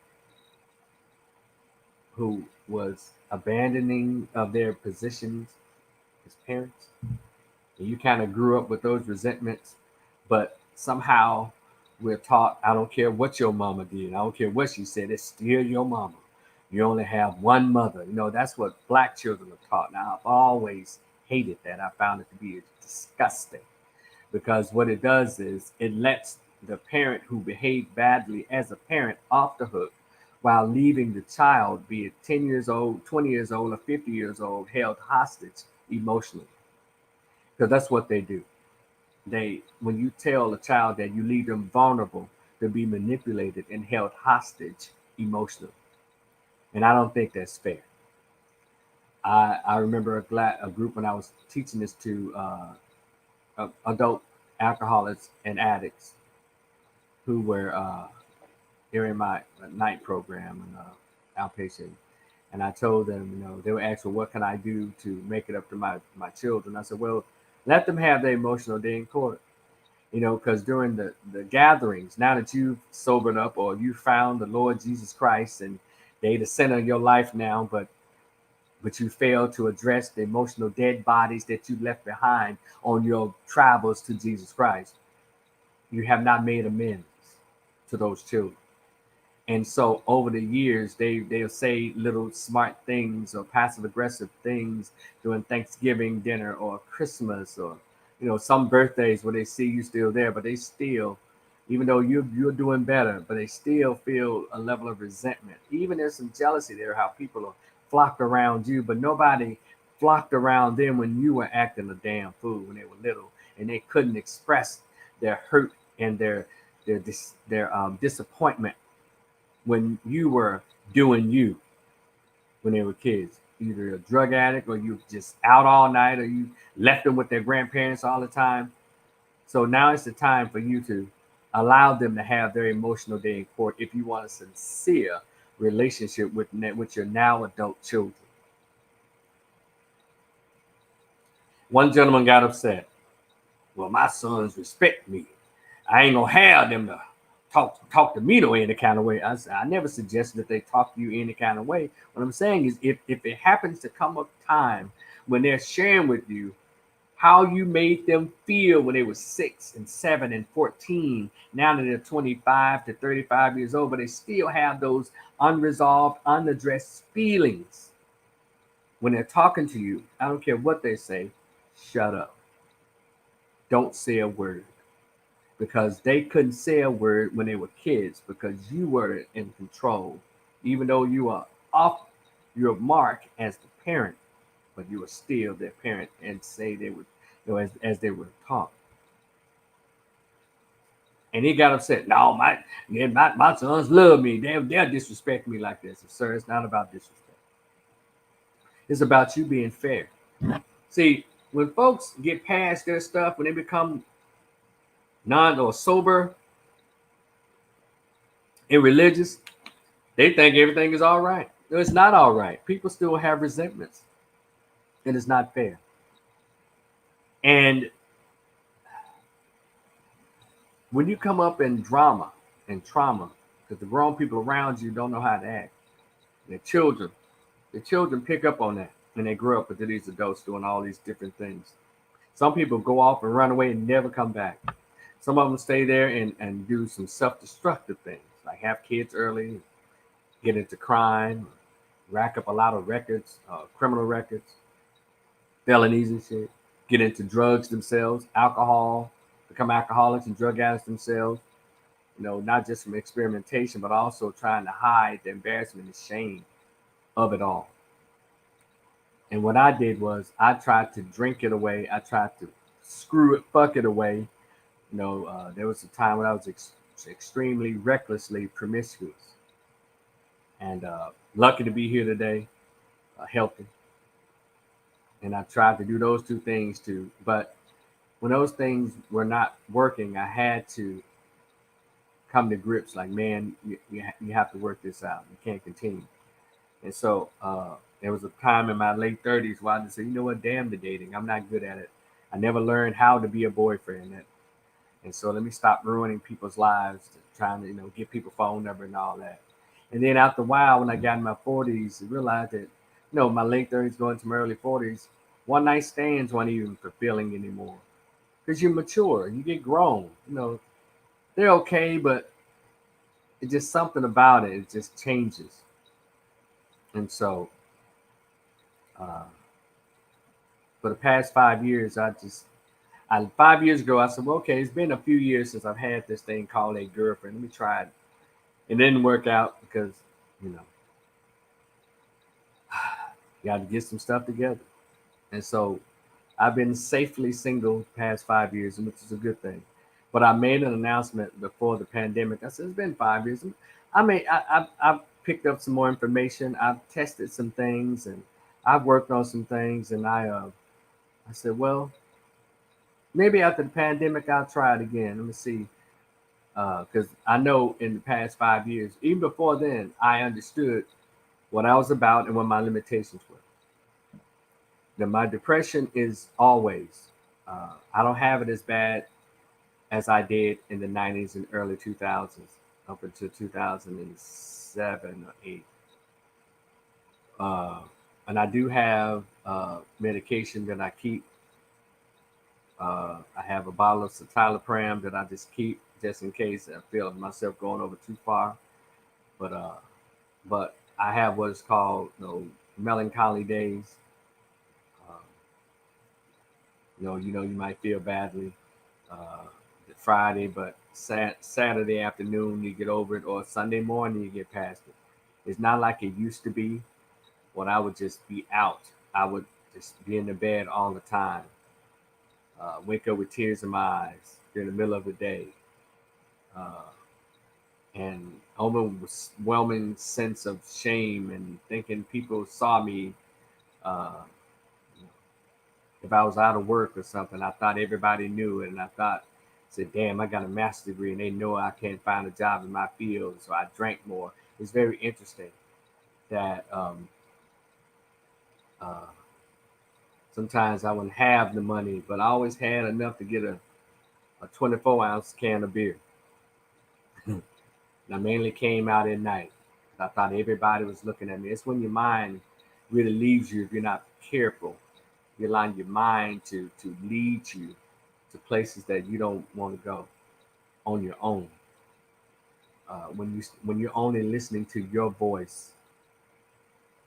who was abandoning of their positions as parents, and you kind of grew up with those resentments, but somehow we're taught, I don't care what your mama did, I don't care what she said, it's still your mama. You only have one mother. That's what Black children are taught. Now, I've always hated that. I found it to be disgusting because what it does is it lets the parent who behaved badly as a parent off the hook while leaving the child, be it 10 years old, 20 years old, or 50 years old, held hostage emotionally. Because that's what they do. When you tell a child that you leave them vulnerable to be manipulated and held hostage emotionally. And I don't think that's fair. I remember a group when I was teaching this to adult alcoholics and addicts who were during my night program and outpatient. And I told them, they were asking, well, what can I do to make it up to my children? I said, well, let them have their emotional day in court. Because during the gatherings, now that you've sobered up or you found the Lord Jesus Christ and they the center of your life now, but you failed to address the emotional dead bodies that you left behind on your travels to Jesus Christ. You have not made amends to those children. And so over the years, they'll say little smart things or passive aggressive things during Thanksgiving dinner or Christmas, or some birthdays where they see you still there, but they still, even though you're doing better, but they still feel a level of resentment. Even there's some jealousy there, how people are flocked around you, but nobody flocked around them when you were acting a damn fool when they were little, and they couldn't express their hurt and their disappointment when you were doing you when they were kids. Either a drug addict, or you just out all night, or you left them with their grandparents all the time. So now it's the time for you to allow them to have their emotional day in court if you want a sincere relationship with your now adult children. One gentleman got upset. Well, my sons respect me. I ain't gonna have them to talk to me no any kind of way. I never suggested that they talk to you any kind of way. What I'm saying is, if it happens to come up time when they're sharing with you how you made them feel when they were 6 and 7 and 14, now that they're 25 to 35 years old, but they still have those unresolved, unaddressed feelings when they're talking to you, I don't care what they say, shut up. Don't say a word, because they couldn't say a word when they were kids because you were in control, even though you are off your mark as the parent, but you were still their parent and say they would, as they were taught. And he got upset. No, my sons love me. They'll disrespect me like this. Sir, it's not about disrespect. It's about you being fair. See, when folks get past their stuff, when they become non or sober and religious, they think everything is all right. No, it's not all right. People still have resentments, and it's not fair. And when you come up in drama and trauma, because the grown people around you don't know how to act, the children pick up on that, and they grow up into these adults doing all these different things. Some people go off and run away and never come back. Some of them stay there and do some self-destructive things, like have kids early, get into crime, rack up a lot of records, criminal records, felonies and shit, get into drugs themselves, alcohol, become alcoholics and drug addicts themselves. Not just from experimentation, but also trying to hide the embarrassment and shame of it all. And what I did was I tried to drink it away. I tried to screw it, fuck it away. There was a time when I was extremely recklessly promiscuous, and lucky to be here today, healthy. And I tried to do those two things too. But when those things were not working, I had to come to grips like, man, you have to work this out. You can't continue. And so there was a time in my late 30s where I just said, you know what, damn the dating. I'm not good at it. I never learned how to be a boyfriend. And so let me stop ruining people's lives, trying to, get people phone number and all that. And then after a while, when I got in my 40s, I realized that, my late 30s going to my early 40s, one night stands weren't even fulfilling anymore. Because you mature, you get grown. They're okay, but it's just something about it. It just changes. And so uh, for the past 5 years, 5 years ago, I said, well, okay, it's been a few years since I've had this thing called a girlfriend. Let me try it. It didn't work out because, you know, you got to get some stuff together. And so I've been safely single the past 5 years, which is a good thing. But I made an announcement before the pandemic. I said, it's been 5 years. I've picked up some more information. I've tested some things, and I've worked on some things. And I said, well, maybe after the pandemic, I'll try it again. Let me see. Because I know in the past 5 years, even before then, I understood what I was about and what my limitations were. That my depression is always, I don't have it as bad as I did in the 90s and early 2000s up until 2007 or 8. Uh, and I do have medication that I keep. I have a bottle of citalopram that I just keep just in case I feel myself going over too far. But I have what is called, melancholy days. Uh, you might feel badly uh, Friday, but Saturday afternoon you get over it, or Sunday morning you get past it. It's not like it used to be when I would just be out. I would just be in the bed all the time, wake up with tears in my eyes during the middle of the day, uh, and overwhelming sense of shame and thinking people saw me. Uh, if I was out of work or something, I thought everybody knew it, and I thought, said, "Damn, I got a master's degree, and they know I can't find a job in my field, so I drank more." It's very interesting that uh, sometimes I wouldn't have the money, but I always had enough to get a 24-ounce can of beer. And I mainly came out at night. I thought everybody was looking at me. It's when your mind really leaves you if you're not careful. You allow your mind to lead you to places that you don't want to go on your own. When you're only listening to your voice,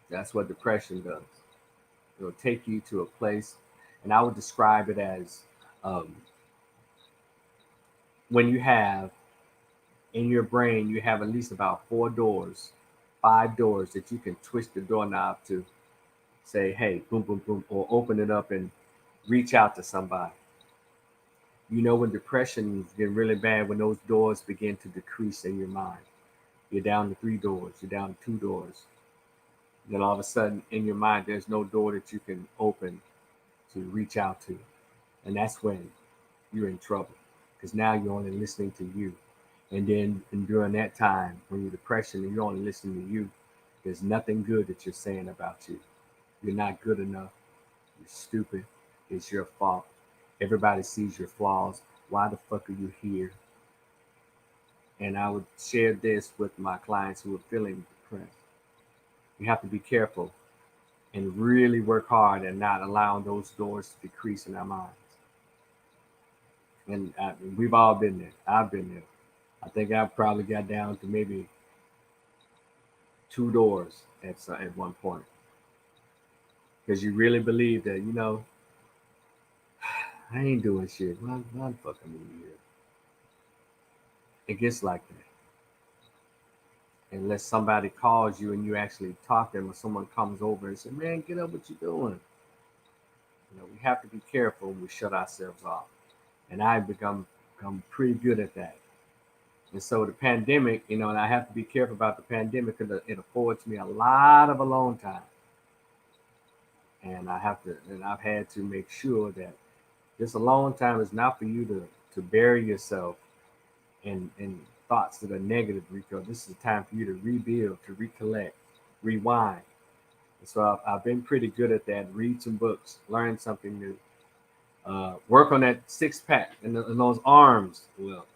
that's what depression does. It'll take you to a place, and I would describe it as um, when you have in your brain, you have at least about 4 doors, 5 doors that you can twist the doorknob to say, "Hey, boom, boom, boom," or open it up and reach out to somebody. When depression is getting really bad, when those doors begin to decrease in your mind, you're down to 3 doors, you're down to 2 doors. Then all of a sudden, in your mind, there's no door that you can open to reach out to. And that's when you're in trouble because now you're only listening to you. And during that time, when you're depression and you're only listening to you, there's nothing good that you're saying about you. You're not good enough. You're stupid. It's your fault. Everybody sees your flaws. Why the fuck are you here? And I would share this with my clients who are feeling depressed. You have to be careful and really work hard and not allowing those doors to decrease in our minds. And we've all been there. I've been there. I think I probably got down to maybe 2 doors at one point because you really believe that I ain't doing shit. Why the fuck am I here? It gets like that unless somebody calls you and you actually talk to them, or someone comes over and says, "Man, get up! What you doing?" We have to be careful when we shut ourselves off, and I've become pretty good at that. And so the pandemic, and I have to be careful about the pandemic because it affords me a lot of alone time. And I've had to make sure that this alone time is not for you to bury yourself in thoughts that are negative, Rico. This is a time for you to rebuild, to recollect, rewind. And so I've been pretty good at that. Read some books, learn something new, work on that six pack and those arms. Well,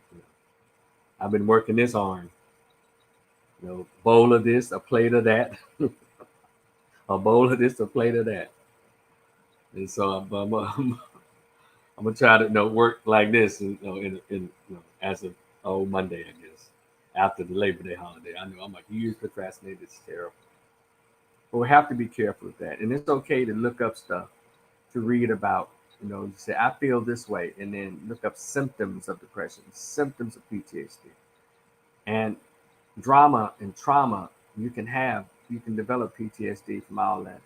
I've been working this arm. Bowl of this, a plate of that, a bowl of this, a plate of that. And so I'm gonna try to work like this, as of Monday, I guess, after the Labor Day holiday. I know I'm a huge procrastinator. It's terrible, but we have to be careful with that. And it's okay to look up stuff to read about. You say I feel this way, and then look up symptoms of depression, symptoms of PTSD, and drama and trauma. You can develop PTSD from all that.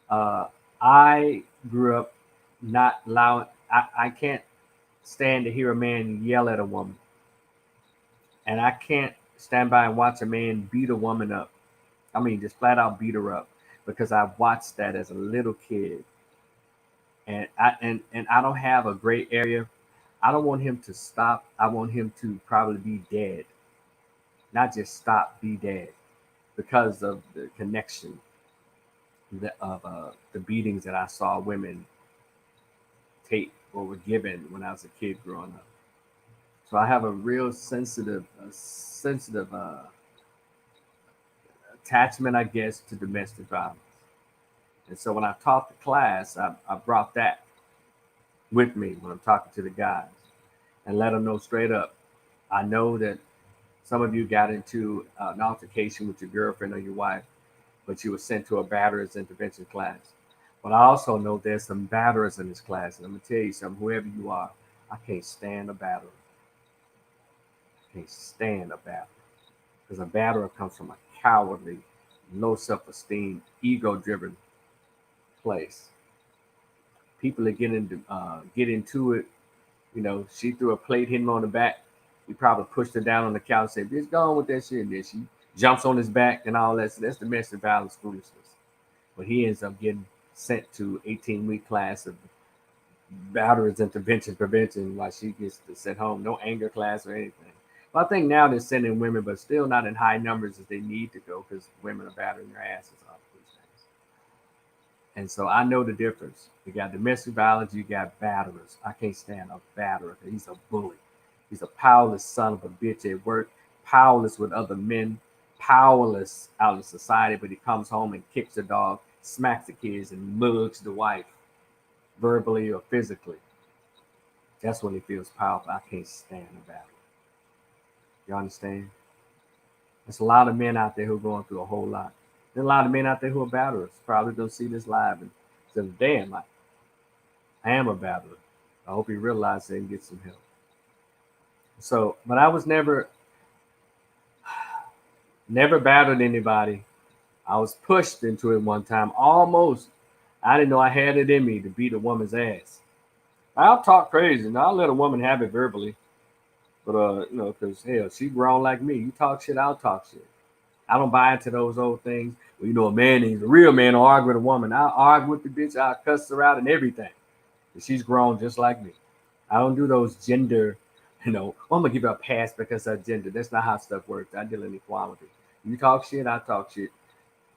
Uh, I grew up not allowing. I can't stand to hear a man yell at a woman, and I can't stand by and watch a man beat a woman up. I mean, just flat out beat her up because I watched that as a little kid, and I don't have a gray area. I don't want him to stop. I want him to probably be dead, not just stop, be dead, because of the connection of the beatings that I saw women take or were given when I was a kid growing up. So I have a real sensitive attachment, I guess, to domestic violence. And so when I taught the class, I brought that with me when I'm talking to the guys and let them know straight up. I know that Some of you got into an altercation with your girlfriend or your wife, but you were sent to a batterers intervention class. But I also know there's some batterers in this class, and I'm gonna tell you something. Whoever you are, I can't stand a batterer. Can't stand a batterer because a batterer comes from a cowardly, low self-esteem, ego-driven place. People that get into it. You know, she threw a plate, hit him on the back. He probably pushed her down on the couch, and said, "Bitch, go on with that shit." And then she jumps on his back and all that. So that's domestic violence foolishness. But he ends up getting sent to 18-week class of batterers intervention prevention while she gets to sit home. No anger class or anything. But I think now they're sending women, but still not in high numbers as they need to go because women are battering their asses off these things. And so I know the difference. You got domestic violence, you got batterers. I can't stand a batterer. He's a bully. He's a powerless son of a bitch at work, powerless with other men, powerless out in society, but he comes home and kicks the dog, smacks the kids, and mugs the wife, verbally or physically. That's when he feels powerful. I can't stand a batterer. You understand? There's a lot of men out there who are going through a whole lot. There's a lot of men out there who are batterers. Probably don't see this live and say, damn, I am a batterer. I hope he realizes it and get some help. So, but I was never battered anybody. I was pushed into it one time. Almost. I didn't know I had it in me to beat a woman's ass. I'll talk crazy and I'll let a woman have it verbally. But because hell, she grown like me. You talk shit, I'll talk shit. I don't buy into those old things. Well, a man needs a real man to argue with a woman. I'll argue with the bitch, I'll cuss her out and everything. But she's grown just like me. I don't do those gender, I'm gonna give her a pass because of gender. That's not how stuff works. I deal in equality. You talk shit, I talk shit.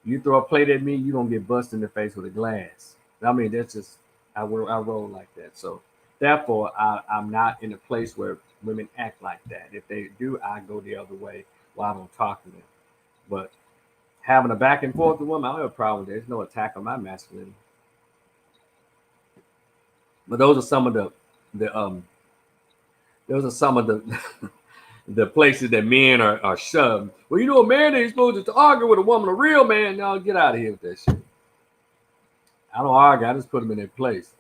You throw a plate at me, you gonna get busted in the face with a glass. I mean, that's just I roll like that. So therefore, I'm not in a place where women act like that. If they do, I go the other way while I don't talk to them. But having a back and forth with women, I don't have a problem. There's no attack on my masculinity. But those are some of the those are some of the the places that men are shoved. Well, a man ain't supposed to argue with a woman. A real man, no, get out of here with that shit. I don't argue. I just put them in their place.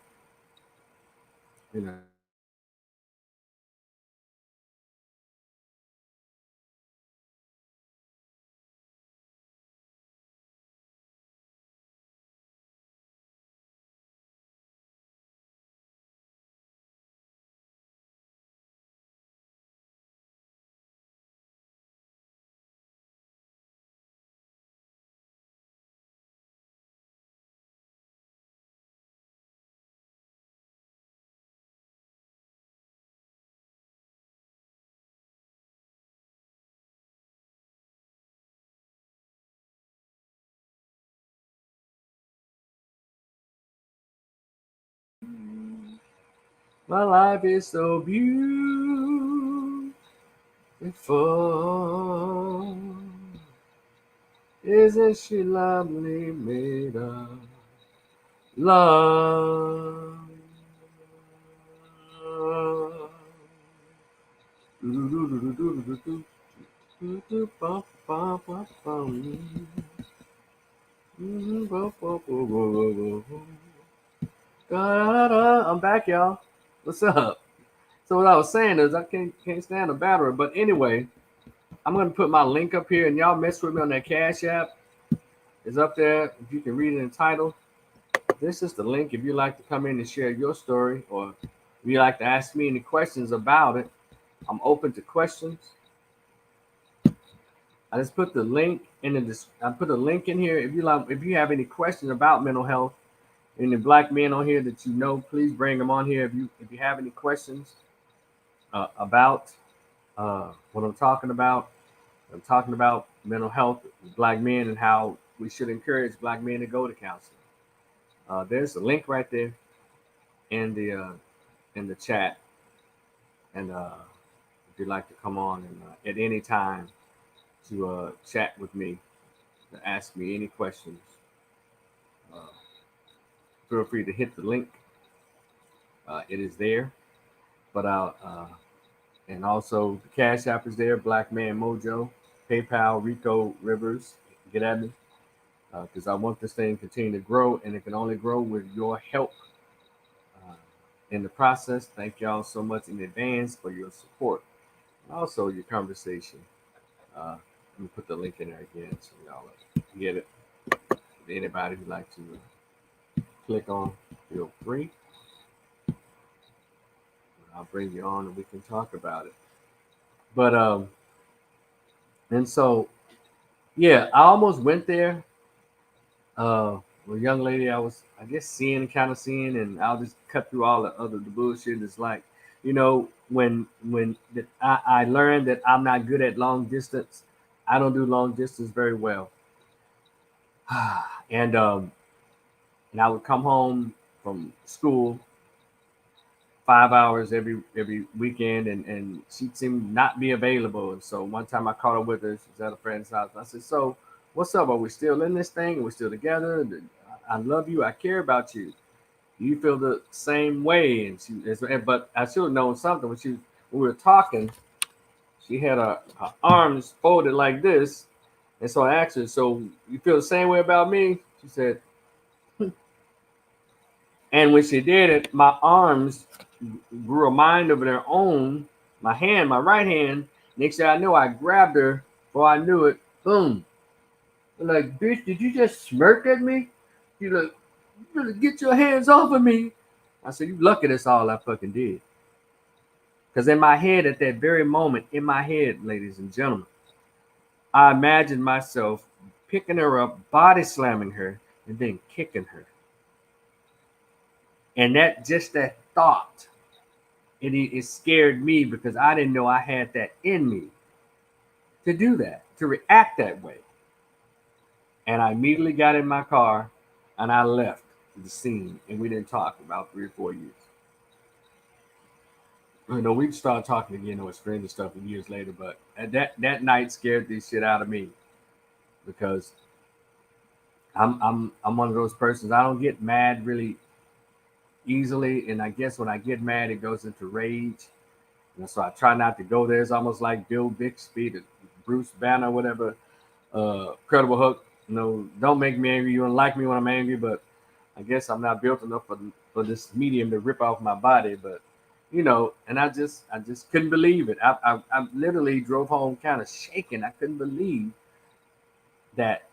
You know. My life is so beautiful. Isn't she lovely made of love? I'm back, y'all. What's up? So what I was saying is I can't stand a battery. But anyway, I'm gonna put my link up here, and y'all mess with me on that Cash App. It's up there. If you can read it in the title, this is the link. If you'd like to come in and share your story, or if you'd like to ask me any questions about it, I'm open to questions. I just put the link in the. I put a link in here. If you have any questions about mental health, any black men on here that please bring them on here. If you have any questions about what I'm talking about mental health, black men, and how we should encourage black men to go to counseling. There's a link right there in the chat, and if you'd like to come on and at any time to chat with me, to ask me any questions, uh, feel free to hit the link. It is there, but And also the Cash App is there, BlackManMojo, PayPal, Rico Rivers. Get at me because I want this thing to continue to grow, and it can only grow with your help uh, in the process. Thank y'all so much in advance for your support, and also your conversation. Let me put the link in there again so y'all get it. If anybody who'd like to click on, feel free. I'll bring you on and we can talk about it. But and so yeah, I almost went there. With a young lady I was, I guess, seeing, kind of seeing, and I'll just cut through all the bullshit. It's like, when I learned that I'm not good at long distance. I don't do long distance very well. and and I would come home from school 5 hours every weekend, and she seemed not be available. And so one time I caught her with her. She was at a friend's house. I said, "So, what's up? Are we still in this thing? Are we still together? I love you. I care about you. Do you feel the same way?" But I should have known something when we were talking. She had her arms folded like this, and so I asked her, "So you feel the same way about me?" She said, and when she did it, my arms grew a mind of their own. My hand, my right hand. Next thing I knew, I grabbed her. Before I knew it, boom. I'm like, bitch, did you just smirk at me? You like, you better get your hands off of me. I said, you lucky that's all I fucking did. Because in my head, at that very moment, in my head, ladies and gentlemen, I imagined myself picking her up, body slamming her, and then kicking her. And that thought, it scared me because I didn't know I had that in me to do that, to react that way. And I immediately got in my car and I left the scene, and we didn't talk about 3 or 4 years. We started talking again or strange stuff years later, but that night scared the shit out of me because I'm one of those persons. I don't get mad really easily, and I guess when I get mad, it goes into rage. And so I try not to go there. It's almost like Bill Bixby, the Bruce Banner, whatever, Credible Hook. Don't make me angry. You don't like me when I'm angry, but I guess I'm not built enough for this medium to rip off my body. But and I just couldn't believe it. I literally drove home kind of shaking. I couldn't believe that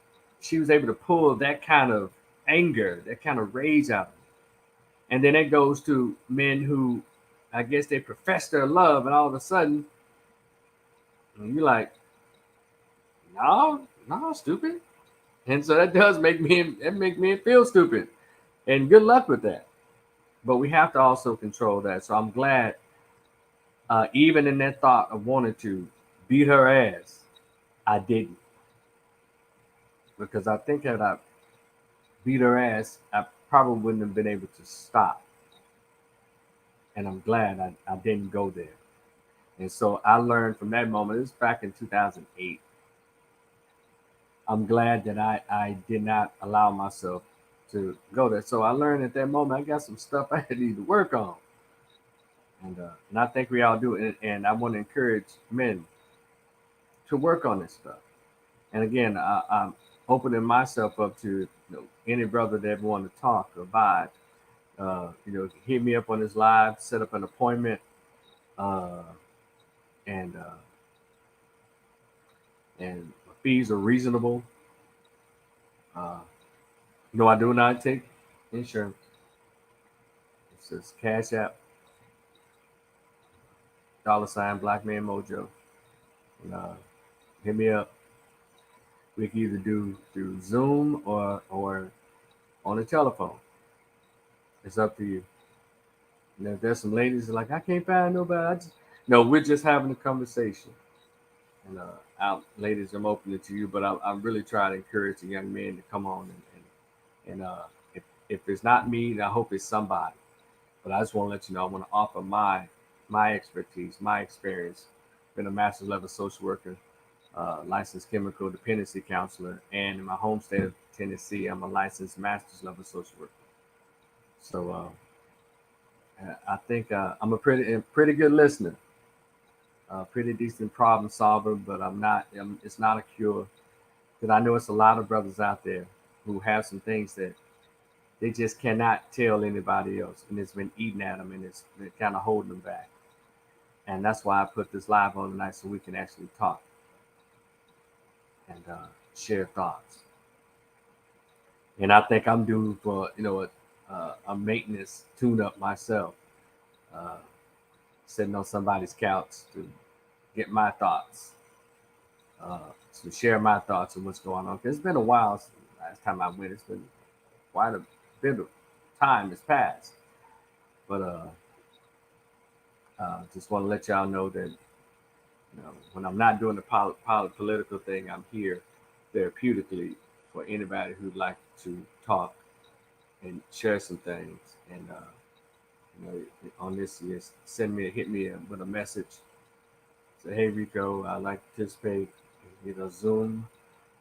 she was able to pull that kind of anger, that kind of rage out of me. And then it goes to men who, I guess, they profess their love, and all of a sudden, you're like, no, no, stupid. And so that make me feel stupid. And good luck with that. But we have to also control that. So I'm glad, even in that thought of wanting to beat her ass, I didn't. Because I think that I beat her ass, I probably wouldn't have been able to stop. And I'm glad I didn't go there. And so I learned from that moment. It was back in 2008. I'm glad that I did not allow myself to go there. So I learned at that moment I got some stuff I need to work on. And I think we all do. And I want to encourage men to work on this stuff. And again, I'm opening myself up to any brother that ever want to talk or vibe. Hit me up on this live, set up an appointment, uh, and and fees are reasonable. Uh, I do not take insurance. It says Cash App, $ BlackManMojo. And, hit me up. We can either do through Zoom or on the telephone. It's up to you. And if there's some ladies that are like, I can't find nobody. No, we're just having a conversation. And ladies, I'm opening to you, but I'm really trying to encourage the young men to come on and if it's not me, then I hope it's somebody. But I just want to let you know I want to offer my expertise, my experience. Been a master's level social worker, licensed chemical dependency counselor, and in my home state of Tennessee, I'm a licensed master's level social worker. So I think I'm a pretty good listener. Pretty decent problem solver, but I'm not. It's not a cure. Because I know it's a lot of brothers out there who have some things that they just cannot tell anybody else, and it's been eating at them, and it's been kind of holding them back. And that's why I put this live on tonight so we can actually talk and share thoughts. And I think I'm due for a maintenance tune-up myself, uh, sitting on somebody's couch to get my thoughts, uh, to share my thoughts on what's going on. Because it's been a while since the last time I went. It's been quite a bit of time has passed. But just want to let y'all know that when I'm not doing the political thing, I'm here therapeutically for anybody who'd like to talk and share some things. And on this, yes, hit me with a message. Say, hey Rico, I'd like to participate in either Zoom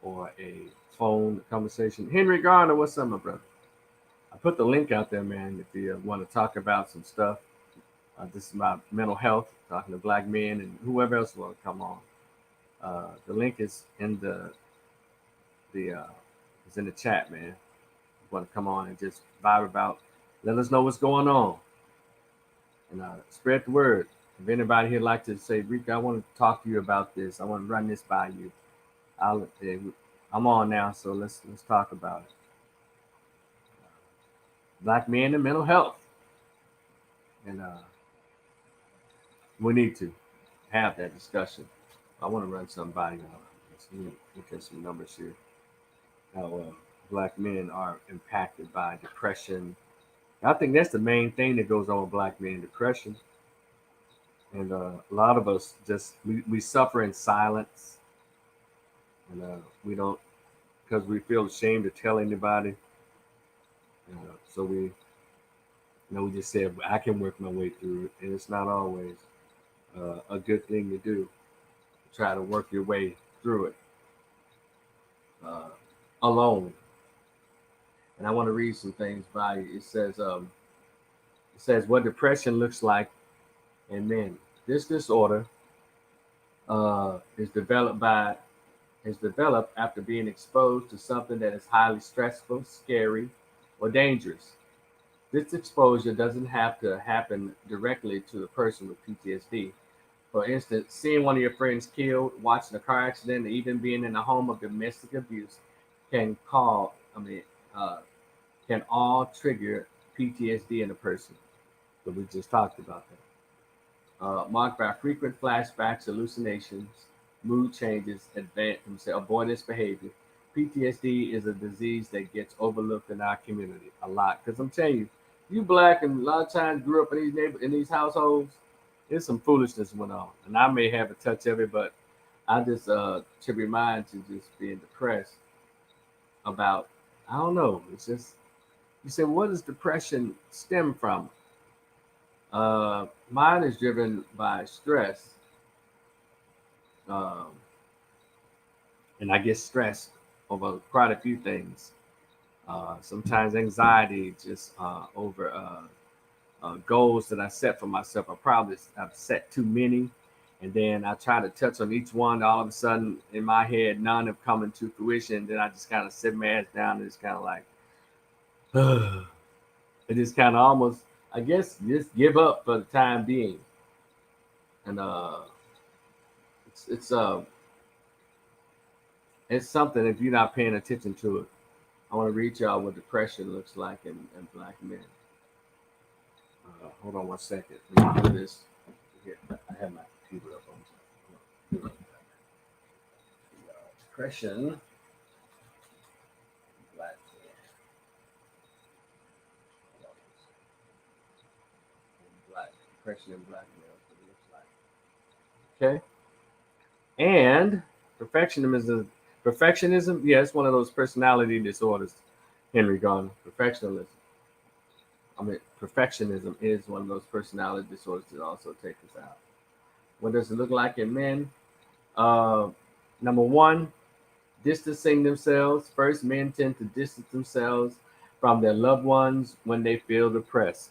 or a phone conversation. Henry Garner, what's up, my brother? I put the link out there, man. If you want to talk about some stuff, this is my mental health, talking to black men and whoever else will come on. The link is in the chat, man. You want to come on and just vibe about, let us know what's going on, and spread the word. If anybody here like to say, Rico, I want to talk to you about this. I want to run this by you. I'm on now, so let's talk about it. Black men and mental health, and we need to have that discussion. I want to run something by you. Let's look at some numbers here. How black men are impacted by depression. I think that's the main thing that goes on with black men, depression. And a lot of us we suffer in silence, and we don't, because we feel ashamed to tell anybody. So we just say I can work my way through it, and it's not always a good thing to do. Try to work your way through it alone. And I want to read some things by you. It says what depression looks like in men. This disorder is developed after being exposed to something that is highly stressful, scary, or dangerous. This exposure doesn't have to happen directly to the person with PTSD. For instance, seeing one of your friends killed, watching a car accident, or even being in a home of domestic abuse can can all trigger PTSD in a person. So we just talked about that. Marked by frequent flashbacks, hallucinations, mood changes, avoidance behavior. PTSD is a disease that gets overlooked in our community a lot. Because I'm telling you, you black and a lot of times grew up in these households, there's some foolishness went on. And I may have a touch of it, but I just to remind you just being depressed about, I don't know. It's just, you say, what does depression stem from? Mine is driven by stress. Um, and I get stressed over quite a few things. Sometimes anxiety just over goals that I set for myself. I've set too many, and then I try to touch on each one. All of a sudden, in my head, none have come into fruition. Then I just kind of sit my ass down and it's kind of like, it just kind of almost, I guess, just give up for the time being. And it's it's something if you're not paying attention to it. I want to read y'all what depression looks like in black men. Hold on one second. Let me do this. Here, I have my computer up on. Depression. Black men. Depression in black males. What it looks like. Okay. And perfectionism. Yeah, it's one of those personality disorders. Henry Garner. Perfectionism is one of those personality disorders that also take us out. What does it look like in men? Number one, distancing themselves. First, men tend to distance themselves from their loved ones when they feel depressed.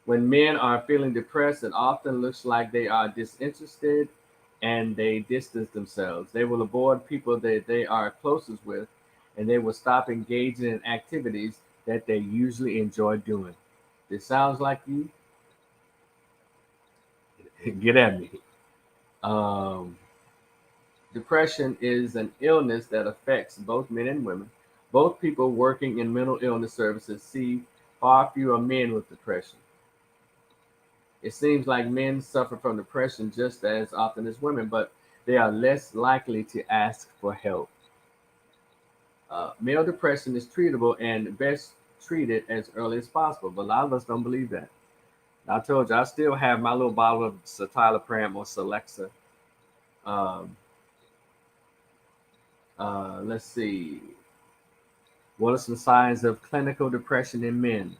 When men are feeling depressed, it often looks like they are disinterested and they distance themselves. They will avoid people that they are closest with, and they will stop engaging in activities that they usually enjoy doing. This sounds like you? Get at me. Um, Depression is an illness that affects both men and women. Both people working in mental illness services see far fewer men with depression. It seems like men suffer from depression just as often as women, but they are less likely to ask for help. Male depression is treatable and best treated as early as possible, but a lot of us don't believe that. I told you, I still have my little bottle of citalopram or Celexa. Um, let's see. What are some signs of clinical depression in men?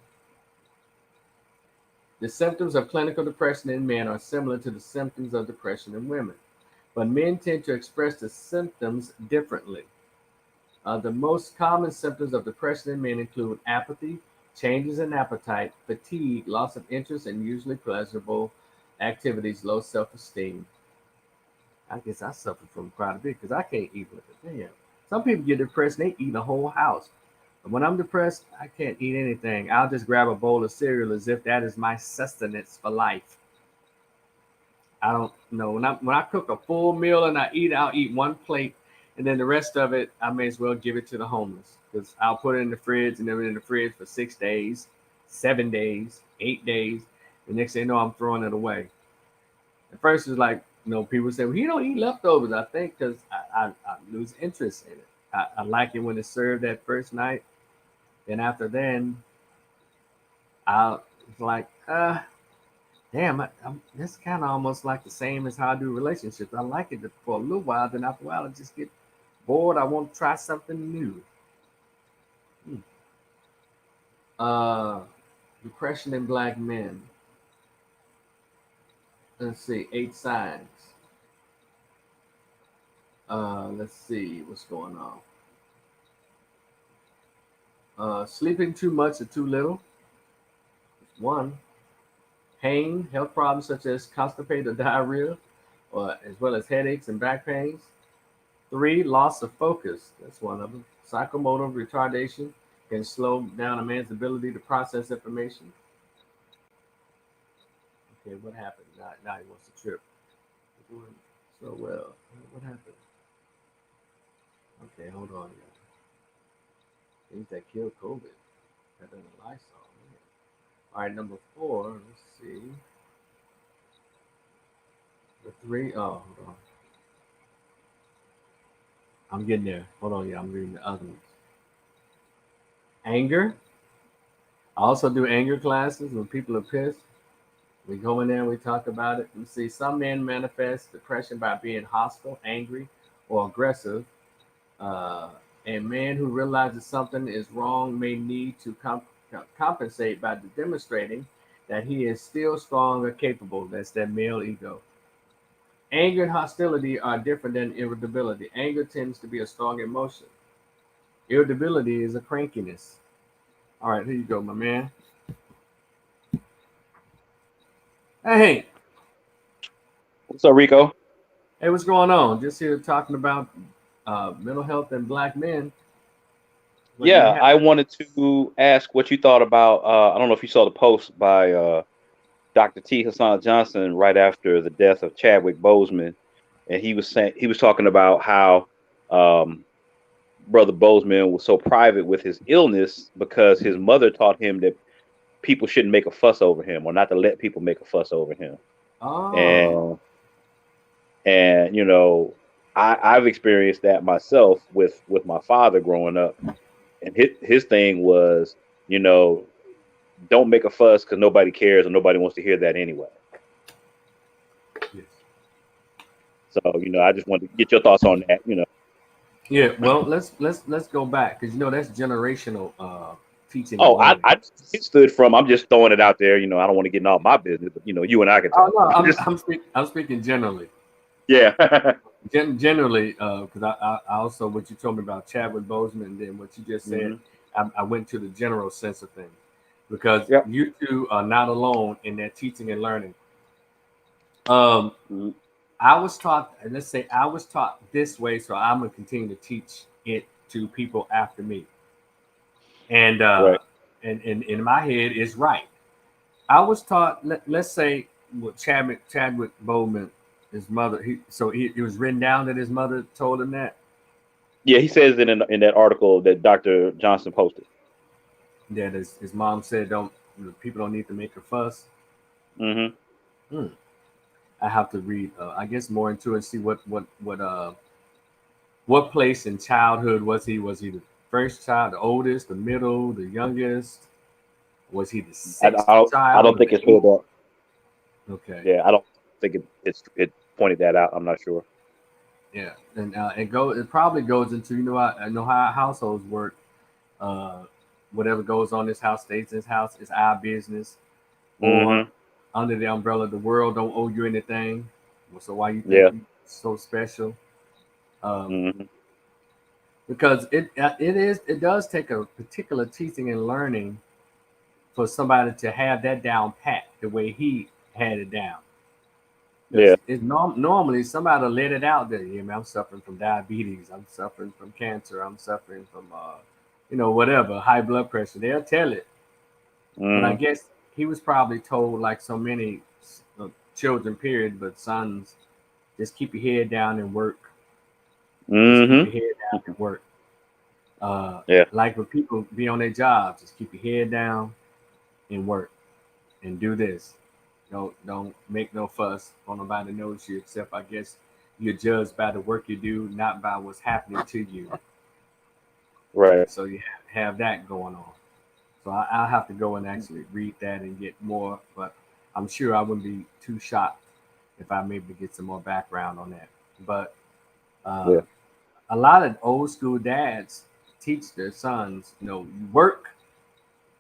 The symptoms of clinical depression in men are similar to the symptoms of depression in women, but men tend to express the symptoms differently. The most common symptoms of depression in men include apathy, changes in appetite, fatigue, loss of interest in usually pleasurable activities, low self esteem. I guess I suffer from quite a bit because I can't eat with it. Damn. Some people get depressed and they eat a whole house. But when I'm depressed, I can't eat anything. I'll just grab a bowl of cereal as if that is my sustenance for life. I don't know. When I cook a full meal and I eat, I'll eat one plate, and then the rest of it, I may as well give it to the homeless because I'll put it in the fridge and then in the fridge for 6 days, 7 days, 8 days. The next thing you know, I'm throwing it away. At first, it's like, people say, well, you don't eat leftovers. I think because I lose interest in it. I like it when it's served that first night. Then after then, I'll it's like, damn, that's kind of almost like the same as how I do relationships. I like it for a little while, then after a while, I just get bored. I want to try something new. Hmm. Uh, Depression in black men. Let's see, 8 signs. Let's see what's going on. Sleeping too much or too little. One. Pain, health problems such as constipated diarrhea, or as well as headaches and back pains. Three, loss of focus. That's one of them. Psychomotor retardation can slow down a man's ability to process information. Okay, what happened? Now he wants to trip. Doing so well. What happened? Okay, hold on. Yeah. Things that kill COVID. Better than Lysol. Man. All right, number four. Let's see. The three. Oh, hold on. I'm getting there. Hold on. Yeah, I'm reading the other ones. Anger. I also do anger classes when people are pissed. We go in there and we talk about it. You see, some men manifest depression by being hostile, angry, or aggressive. Uh, a man who realizes something is wrong may need to compensate by demonstrating that he is still strong or capable. That's that male ego. Anger and hostility are different than irritability. Anger tends to be a strong emotion. Irritability is a crankiness. All right, here you go, my man. Hey, What's up, Rico? hey, what's going on? Just here talking about mental health and black men. What do you Yeah, have? I wanted to ask what you thought about. I don't know if you saw the post by Dr. T. Hassan Johnson right after the death of Chadwick Boseman, and he was talking about how um, Brother Boseman was so private with his illness because his mother taught him that people shouldn't make a fuss over him or not to let people make a fuss over him. Oh, And I've experienced that myself with my father growing up, and his thing was, you know, don't make a fuss because nobody cares or nobody wants to hear that anyway. yes. So I just wanted to get your thoughts on that. Yeah. Well, let's go back because that's generational teaching and Oh, I learning. I it stood from. I'm just throwing it out there. I don't want to get in all my business, but you and I can Oh talk. no, I'm just I'm speaking generally. yeah. Generally, because I also what you told me about Chadwick Boseman and then what you just said, hmm I went to the general sense of things. because Yep. you two are not alone in that teaching and learning. Um, Mhm. I was taught, and let's say I was taught this way, so I'm gonna continue to teach it to people after me. And Right. and in my head is right. I was taught. Let's say what Chadwick Boseman, his mother. It was written down that his mother told him that Yeah, he says it in that article that Dr. Johnson posted. his mom said don't people don't need to make a fuss. Hmm. Hmm. I have to read. I guess more into it and see what place in childhood was he? Was he the first child, the oldest, the middle, the youngest? Was he the sixth I child don't or think the it said eighth? that. Okay, Yeah, I don't think it pointed that out. I'm not sure. yeah, and it probably goes into I know how households work. Uh, Whatever goes on in this house stays in this house. It's our business, or Hmm. under the umbrella, the world don't owe you anything. So why you think Yeah. you so special? Um, Hmm. because it does take a particular teaching and learning for somebody to have that down pat the way he had it down. Yeah. Because normally somebody will let it out there. Yeah, man, I'm suffering from diabetes. I'm suffering from cancer. I'm suffering from, whatever, high blood pressure. They'll tell it. But I Hmm. guess he was probably told, like so many children, period, but sons, just keep your head down and work. Just keep Hmm. your head down and work. Uh, Yeah. like when people be on their jobs, just keep your head down and work and do this. Don't make no fuss. On nobody knows you except I guess you're judged by the work you do, not by what's happening to you. Right. So you have that going on. So I'll have to go and actually read that and get more. But I'm sure I wouldn't be too shocked if I maybe get some more background on that. But uh, Yeah. a lot of old school dads teach their sons, you work.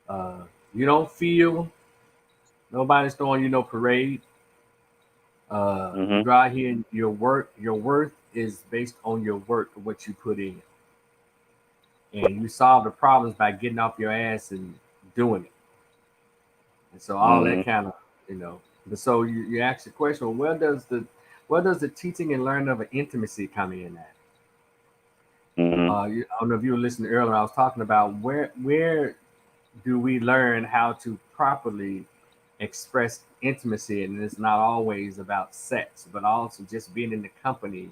Uh, you don't feel nobody's throwing you no parade. You Hmm. go out here and your worth is based on your work, what you put in, and you solve the problems by getting off your ass and doing it. And so all that Hmm. kind of, you know. But so you ask the question, well, where does the teaching and learning of an intimacy come in at? Hmm. I don't know if you were listening earlier. I was talking about where do we learn how to properly express intimacy, and it's not always about sex, but also just being in the company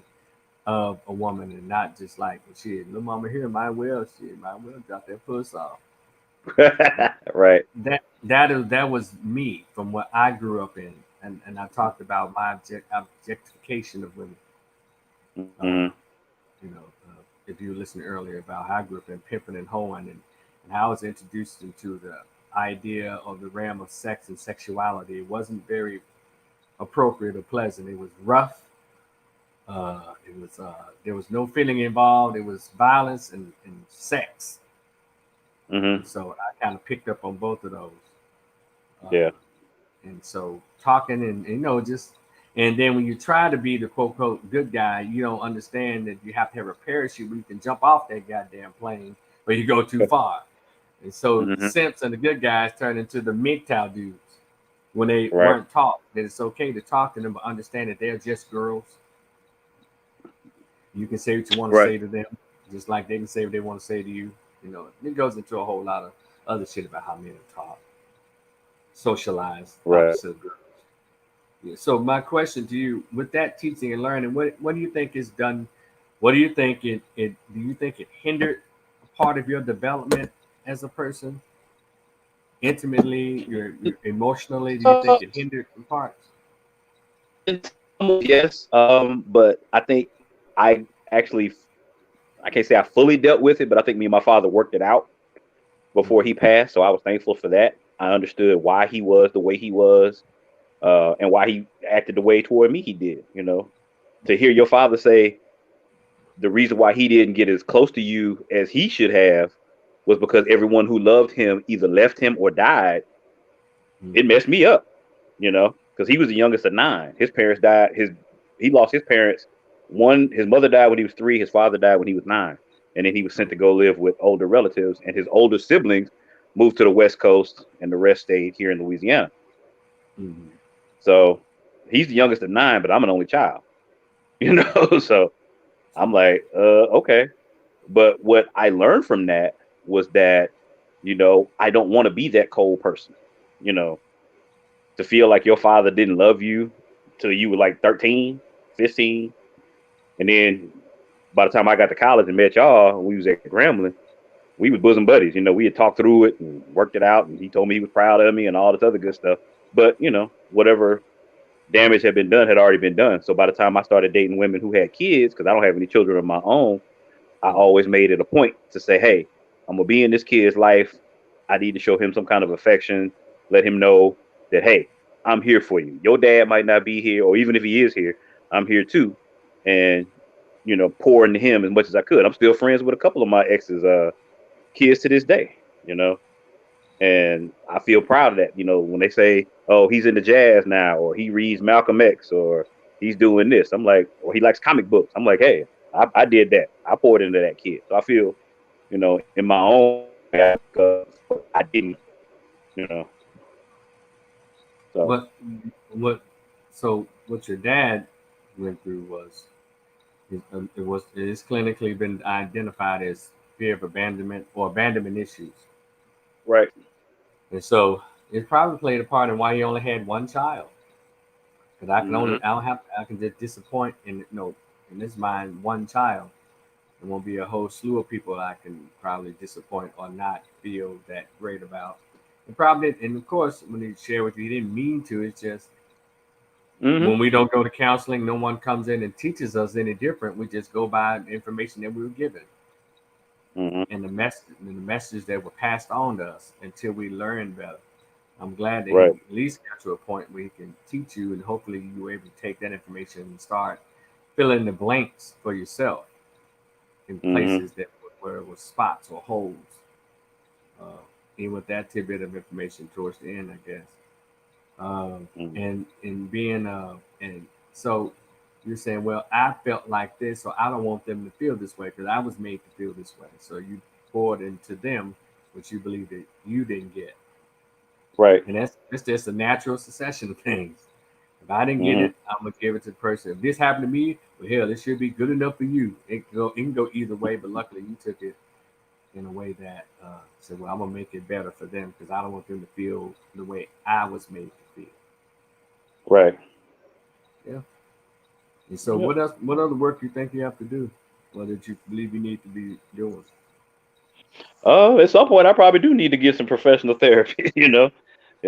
of a woman and not just like, well, shit, little mama here might well drop that puss off. Right. That was me from what I grew up in, and I talked about my objectification of women. Uh, Hmm. if you listened earlier about how I grew up in pimping and hoeing, and how I was introduced into the idea of the realm of sex and sexuality, it wasn't very appropriate or pleasant. It was rough. It was there was no feeling involved. It was violence and sex, Hmm. and so I kind of picked up on both of those. Yeah. Uh, and so talking and just and then when you try to be the quote unquote good guy, you don't understand that you have to have a parachute where you can jump off that goddamn plane, but you go too far. And so the Hmm. simps and the good guys turn into the MGTOW dudes when they Right. weren't taught that it's okay to talk to them, but understand that they're just girls. You can say what you want to Right. say to them, just like they can say what they want to say to you. It goes into a whole lot of other shit about how men are taught, socialized, Right. opposite of girls. Yeah. So my question to you, with that teaching and learning, what do you think is done? What do you think it do you think it hindered a part of your development as a person, intimately, your emotionally? Do you think it hindered some parts? Yes. But I think I actually, I can't say I fully dealt with it, but I think me and my father worked it out before he Mm-hmm. passed. So I was thankful for that. I understood why he was the way he was, and why he acted the way toward me he did. To hear your father say the reason why he didn't get as close to you as he should have was because everyone who loved him either left him or died. It Mm-hmm. messed me up, because he was the youngest of nine. His parents died. He lost his parents. His mother died when he was 3. His father died when he was 9, and then he was sent to go live with older relatives. And his older siblings, moved to the West Coast, and the rest stayed here in Louisiana. Mm-hmm. So he's the youngest of 9, but I'm an only child, you know. So I'm like, okay. But what I learned from that was that, I don't want to be that cold person, you know, to feel like your father didn't love you till you were like 13, 15. And then by the time I got to college and met y'all, we was at Grambling, we was bosom buddies. We had talked through it and worked it out. And he told me he was proud of me and all this other good stuff. But, whatever damage had been done had already been done. So by the time I started dating women who had kids, because I don't have any children of my own, I always made it a point to say, hey, I'm going to be in this kid's life. I need to show him some kind of affection, let him know that, hey, I'm here for you. Your dad might not be here, or even if he is here, I'm here too. And, pour into him as much as I could. I'm still friends with a couple of my ex's kids to this day, you know, and I feel proud of that. When they say, oh, he's into jazz now, or he reads Malcolm X, or he's doing this, I'm like, or he likes comic books. I'm like, hey, I did that. I poured into that kid. So I feel, in my own because I didn't, you know. So But what? So what your dad went through was it is clinically been identified as fear of abandonment or abandonment issues, right. and so it probably played a part in why he only had one child. Because Mm-hmm. I can just disappoint in this mind one child. There won't be a whole slew of people I can probably disappoint or not feel that great about. And probably, and of course, when he share with you, he didn't mean to. It's just Mm-hmm. when we don't go to counseling, no one comes in and teaches us any different. We just go by the information that we were given Mm-hmm. and the messages that were passed on to us until we learn better. I'm glad that he Right. at least got to a point where he can teach you, and hopefully you were able to take that information and start filling the blanks for yourself in Mm-hmm. places that where it was spots or holes. Uh, even with that tidbit of information towards the end, I guess. Mm-hmm. And being and so you're saying, well, I felt like this, so I don't want them to feel this way because I was made to feel this way. So you poured into them what you believe that you didn't get, Right. and that's just a natural succession of things. If I didn't get Mm-hmm. it, I'm gonna give it to the person. If this happened to me, well, hell, this should be good enough for you. It can go either way, but luckily you took it in a way that said, well, I'm gonna make it better for them because I don't want them to feel the way I was made to feel. Right. Yeah. And so, Yeah. what else? What other work you think you have to do? What did you believe you need to be doing? At some point, I probably do need to get some professional therapy, and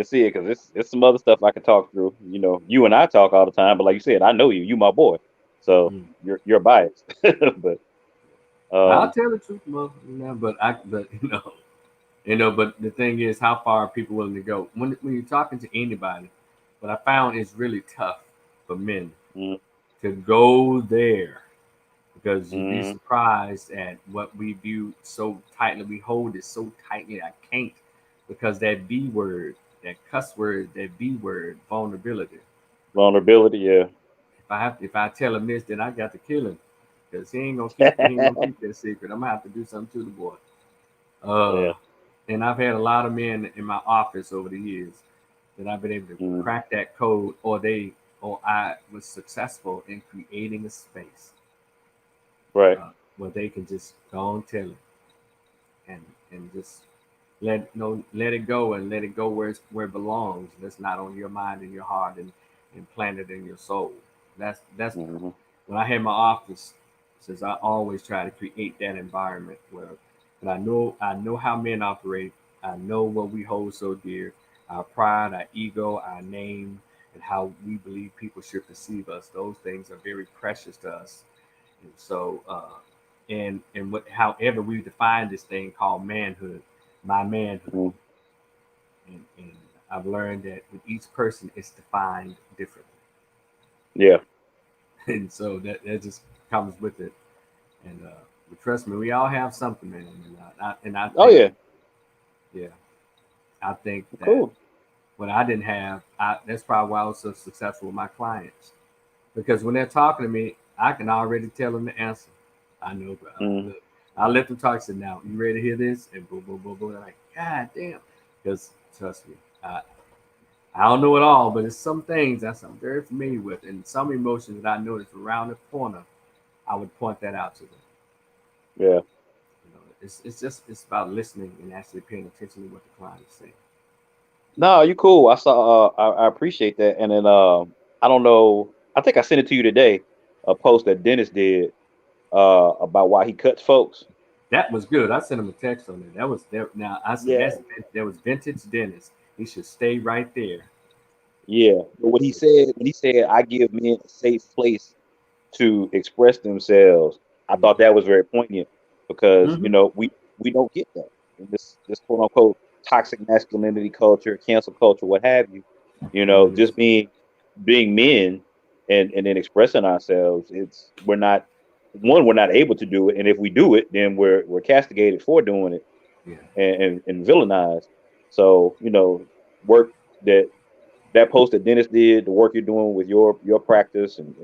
see it because it's some other stuff I can talk through. You and I talk all the time, but like you said, I know you. You my boy, so Mm. you're biased. But I'll um, tell the truth, mother. But but the thing is, how far are people willing to go? When you're talking to anybody, what I found is really tough for men mm, to go there because you'd be mm, surprised at what we view so tightly. We hold it so tightly. I can't because that B word, that cuss word, that B word, vulnerability. vulnerability, yeah, If I tell him this, then I got to kill him because he ain't gonna keep that secret. I'm gonna have to do something to the boy. yeah, Uh, and I've had a lot of men in my office over the years that I've been able to mm, crack that code, or I was successful in creating a space right, where they can just go and tell it and just let it go and let it go where it belongs. That's not on your mind and your heart and planted in your soul. That's mm, when I had my office. Since I always try to create that environment where, and I know how men operate. I know what we hold so dear, our pride, our ego, our name, and how we believe people should perceive us. Those things are very precious to us. And so, and what, however we define this thing called manhood, my manhood, mm, and I've learned that with each person, it's defined differently, yeah, and so that just comes with it. And but trust me, we all have something, man. And I oh think, yeah, yeah, I think that cool, what I didn't have, that's probably why I was so successful with my clients. Because when they're talking to me, I can already tell them the answer. I know, mm, look, I let them talk. I said, now, you ready to hear this? And boom, boom, boom, boom. They're like, God damn. Because trust me, I don't know it all, but it's some things that I'm very familiar with, and some emotions that I notice around the corner. I would point that out to them. Yeah. It's just it's about listening and actually paying attention to what the client is saying. No, you cool. I saw. I appreciate that. And then I don't know. I think I sent it to you today. A post that Dennis did about why he cuts folks. That was good. I sent him a text on it. That was there. Now I said Yeah. that was vintage Dennis. He should stay right there. Yeah. But what he said when he said, "I give men a safe place to express themselves," I thought Mm-hmm. that was very poignant because Mm-hmm. we don't get that in this quote unquote toxic masculinity culture, cancel culture, what have you. And Just being men and then expressing ourselves. It's we're not able to do it, and if we do it, then we're castigated for doing it yeah. and villainized. So work that that post that Dennis did, the work you're doing with your practice and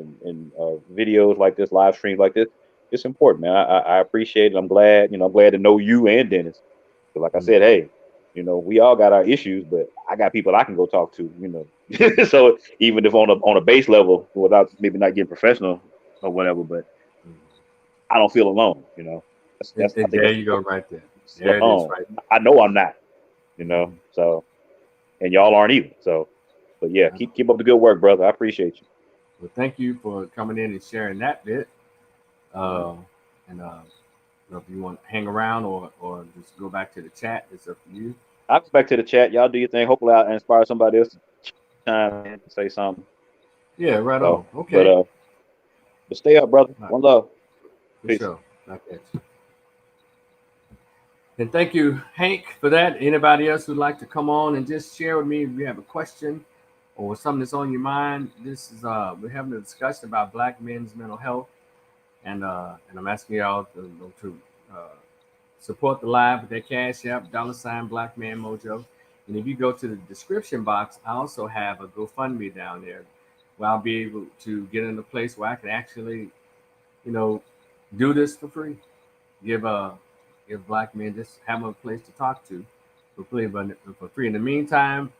videos like this, live streams like this, it's important, man. I appreciate it. I'm glad, I'm glad to know you and Dennis. 'Cause like I said, Mm-hmm. hey, we all got our issues, but I got people I can go talk to. So even if on a base level, without maybe not getting professional or whatever, but I don't feel alone. That's I think There that's you go, important. right there. Spot There it is, on. right I know I'm not. there. So and y'all aren't either. So, but yeah, Mm-hmm. keep up the good work, brother. I appreciate you. Well, thank you for coming in and sharing that bit. Mhm. Uh, and if you want to hang around or just go back to the chat, it's up to you. I'll go back to the chat. Y'all do your thing. Hopefully, I inspire somebody else to chime in and say something. Yeah, right So, on. but Okay. but stay up, brother. All right, One love. for Peace. sure. Like that. And thank you, Hank, for that. Anybody else who'd like to come on and just share with me if you have a question or something that's on your mind? This is we're having a discussion about black men's mental health, and I'm asking y'all to support the live with that cash app, $ Black Man Mojo. And if you go to the description box, I also have a GoFundMe down there where I'll be able to get in a place where I can actually, you know, do this for free. Give give black men just have a place to talk to for free. But for free. In the meantime,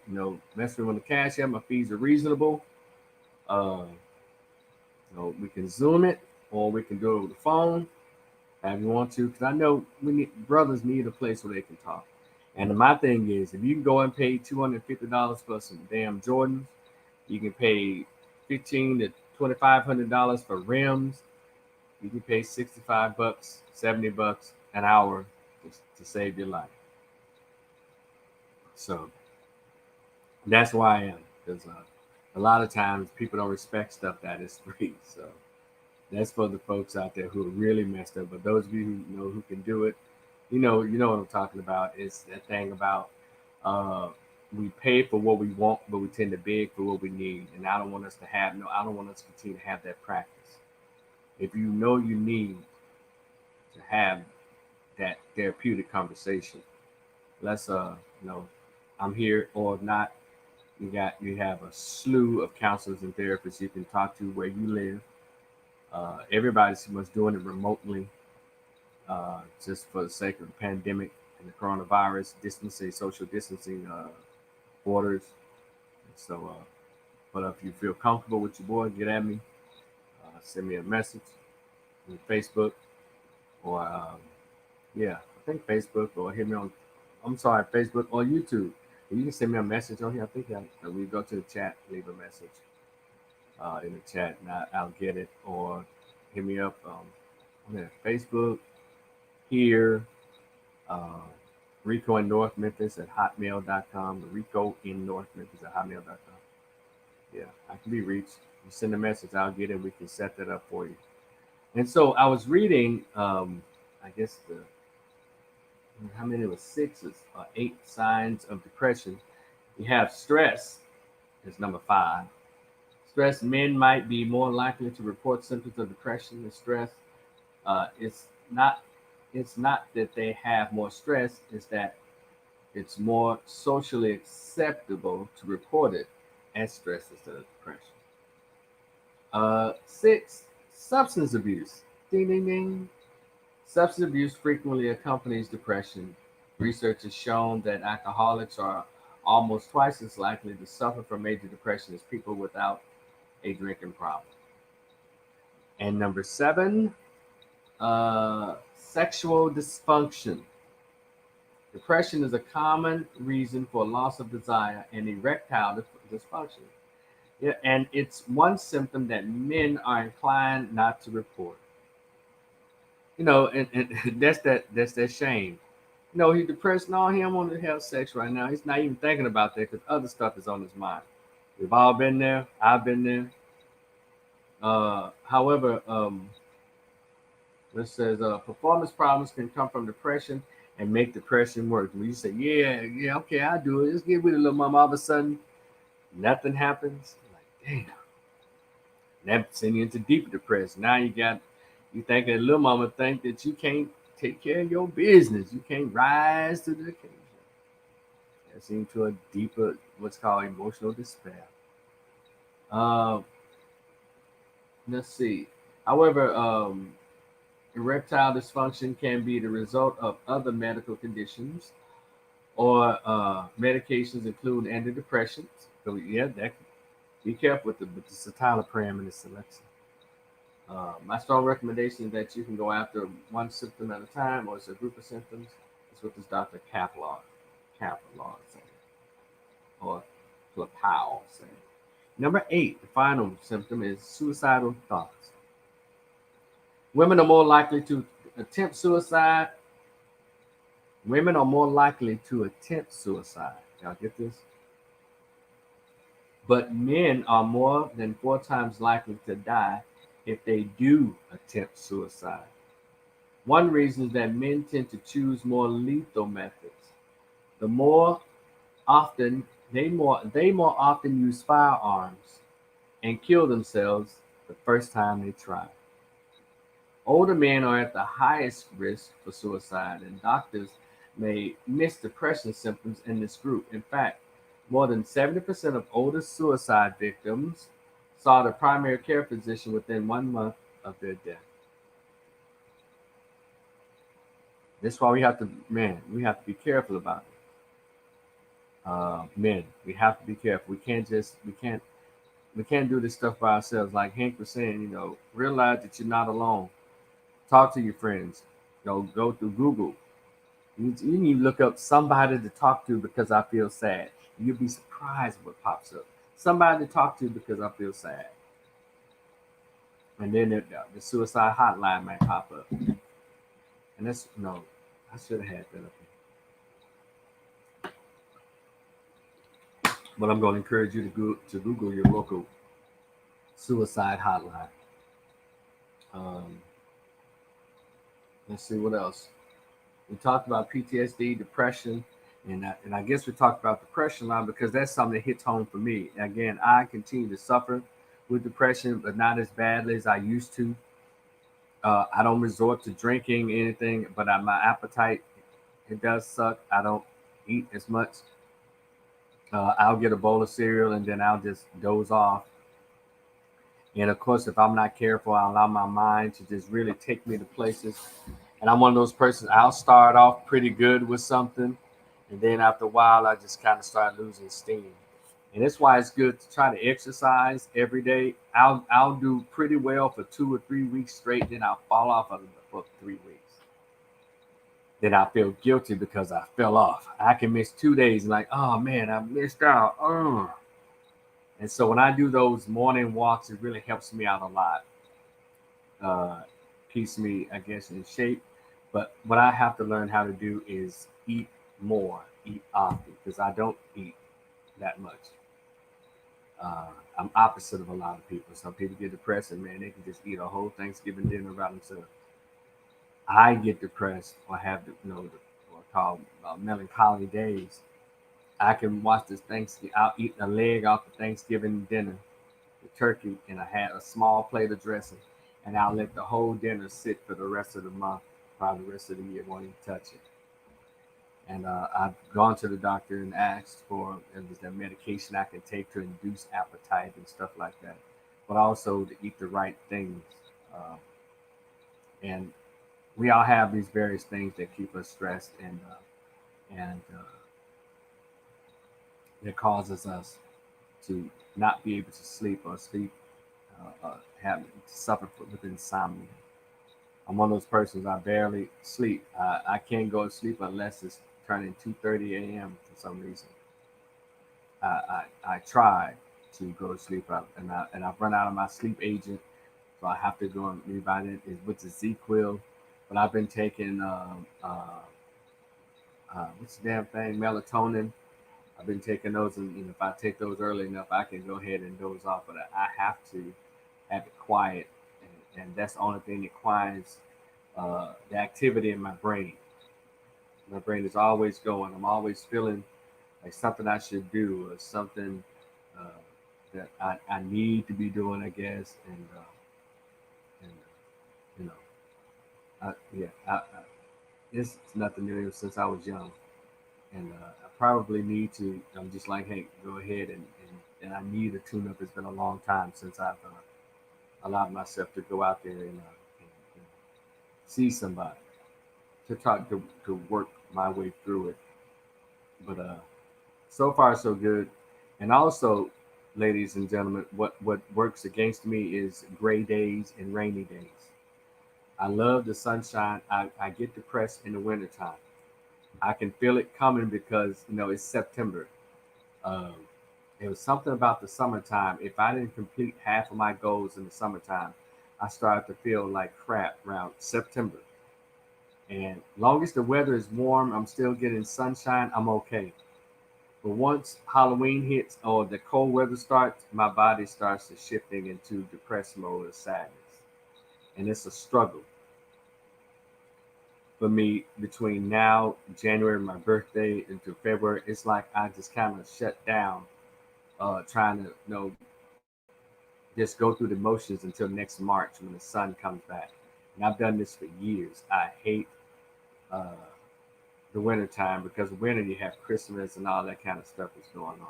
mess with on the cash app. My fees are reasonable. Uh, we can Zoom it or we can do it over the phone if you want to, because I know brothers need a place where they can talk. And my thing is, if you can go and pay $250 for some damn Jordans, you can pay $1,500 to $2,500 for rims. You can pay $65, $70 an hour to save your life. So that's why I am, because a lot of times people don't respect stuff that is free. So that's for the folks out there who are really messed up. But those of you who know who can do it, you know what I'm talking about. It's that thing about uh, we pay for what we want, but we tend to beg for what we need. And I don't want us to have no. I don't want us to continue to have that practice. If you know you need to have that therapeutic conversation, let's I'm here or not. You have a slew of counselors and therapists you can talk to where you live. Everybody's pretty much doing it remotely, just for the sake of the pandemic and the coronavirus, distancing, social distancing orders. So, but if you feel comfortable with your boy, get at me. Send me a message on Facebook or yeah, I think Facebook or hit me on. I'm sorry, Facebook or YouTube. You can send me a message on here. I think we go to the chat, leave a message in the chat, and I'll get it. Or hit me up on Facebook here. Uh, Rico in North Memphis at hotmail.com. Rico in North Memphis at hotmail.com. Yeah, I can be reached. You send a message, I'll get it. We can set that up for you. And so I was reading, I guess how many was six, eight signs of depression. You have stress is number five. Stress, men might be more likely to report symptoms of depression and stress. It's not. It's not that they have more stress. It's that it's more socially acceptable to report it as stress instead of depression. Six, substance abuse. Ding, ding, ding. Substance abuse frequently accompanies depression. Research has shown that alcoholics are almost twice as likely to suffer from major depression as people without a drinking problem. And number seven, sexual dysfunction. Depression is a common reason for loss of desire and erectile dysfunction. Yeah, and it's one symptom that men are inclined not to report. And that's that shame. He's depressed. No, he don't want to have sex right now. He's not even thinking about that because other stuff is on his mind. We've all been there. I've been there. However, this says performance problems can come from depression and make depression worse. When you say, yeah, yeah, okay, I'll do it. Just get with it, little mama. All of a sudden, nothing happens. Like, damn. And that send you into deeper depression. Now you think that little mama think that you can't take care of your business. You can't rise to the occasion. That's into a deeper, what's called emotional despair. Uh, let's see. However, erectile dysfunction can be the result of other medical conditions or medications, including antidepressants. So yeah, be careful with the citalopram and the Celexa. My strong recommendation is that you can go after one symptom at a time, or it's a group of symptoms. It's what this Dr. Kaplan saying, or Klapow saying. Number 8, the final symptom is suicidal thoughts. Women are more likely to attempt suicide. Women are more likely to attempt suicide. Y'all get this? But men are more than 4 times likely to die if they do attempt suicide. One reason is that men tend to choose more lethal methods. The more often they more often use firearms and kill themselves the first time they try. Older men are at the highest risk for suicide, and doctors may miss depression symptoms in this group. In fact, more than 70% of older suicide victims saw the primary care physician within 1 month of their death. That's why we have to be careful about it. Men, we have to be careful. We can't do this stuff by ourselves. Like Hank was saying, realize that you're not alone. Talk to your friends. Go through Google. You need to look up somebody to talk to because I feel sad. You'll be surprised what pops up. Somebody to talk to because I feel sad. And then the suicide hotline might pop up. And that's no, I should have had that up here. But I'm going to encourage you to Google your local suicide hotline. Um, let's see what else. We talked about PTSD, depression, and I guess we talked about depression a lot because that's something that hits home for me. Again, I continue to suffer with depression, but not as badly as I used to. I don't resort to drinking anything, but my appetite it does suck. I don't eat as much. I'll get a bowl of cereal and then I'll just doze off. And of course, if I'm not careful, I'll allow my mind to just really take me to places. And I'm one of those persons, I'll start off pretty good with something. And then after a while, I just kind of start losing steam. And that's why it's good to try to exercise every day. I'll do pretty well for 2 or 3 weeks straight. Then I'll fall off of it for 3 weeks. Then I feel guilty because I fell off. I can miss 2 days and like, oh man, I missed out. And so when I do those morning walks, it really helps me out a lot. Uh, Keeps me, I guess, in shape. But what I have to learn how to do is eat more, eat often, because I don't eat that much. Uh, I'm opposite of a lot of people. Some people get depressed and man, they can just eat a whole Thanksgiving dinner by themselves. I get depressed or have what called melancholy days. I can watch this Thanksgiving. I'll eat a leg off the Thanksgiving dinner, the turkey, and I had a small plate of dressing, and I'll let the whole dinner sit for the rest of the month, probably the rest of the year, won't even touch it. And I've gone to the doctor and asked for if there's a medication I can take to induce appetite and stuff like that, but also to eat the right things. Uh, and we all have these various things that keep us stressed, and and it causes us to not be able to sleep or sleep, have to suffer with insomnia. I'm one of those persons. I barely sleep. I can't go to sleep unless it's turning 2:30 a.m. for some reason. I try to go to sleep, and I've run out of my sleep agent, so I have to go and rebuy it. Is with the Z-Quil, but I've been taking what's the damn thing, melatonin. I've been taking those, and if I take those early enough, I can go ahead and doze off. But I have to have it quiet, and that's the only thing that quiets the activity in my brain. My brain is always going. I'm always feeling like something I should do or something uh, that I need to be doing, I guess. And you know, it's nothing new since I was young, and I probably need to. I'm just like, hey, go ahead and I need a tune up. It's been a long time since I've allowed myself to go out there and see somebody to talk to work my way through it. But so far so good. And also, ladies and gentlemen, what works against me is gray days and rainy days. I love the sunshine. I get depressed in the wintertime. I can feel it coming because it's September. Um, it was something about the summertime. If I didn't complete half of my goals in the summertime, I started to feel like crap around September. And long as the weather is warm, I'm still getting sunshine. I'm okay. But once Halloween hits or the cold weather starts, my body starts to shifting into depressed mode of sadness. And it's a struggle for me between now, January, my birthday, into February. It's like I just kind of shut down, trying to just go through the motions until next March when the sun comes back. And I've done this for years. I hate uh, the winter time because winter you have Christmas and all that kind of stuff is going on.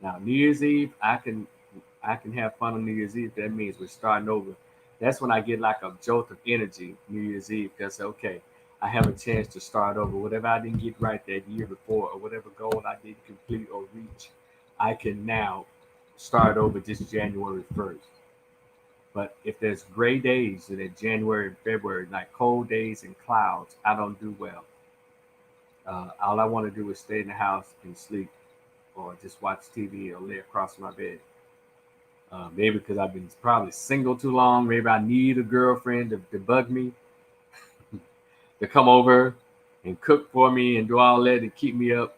Now New Year's Eve, I can have fun on New Year's Eve. That means we're starting over. That's when I get like a jolt of energy New Year's Eve because okay, I have a chance to start over. Whatever I didn't get right that year before, or whatever goal I didn't complete or reach, I can now start over just January 1st. But if there's gray days in January and February, like cold days and clouds, I don't do well. All I want to do is stay in the house and sleep, or just watch TV or lay across my bed. Maybe because I've been probably single too long. Maybe I need a girlfriend to bug me, to come over and cook for me and do all that and keep me up.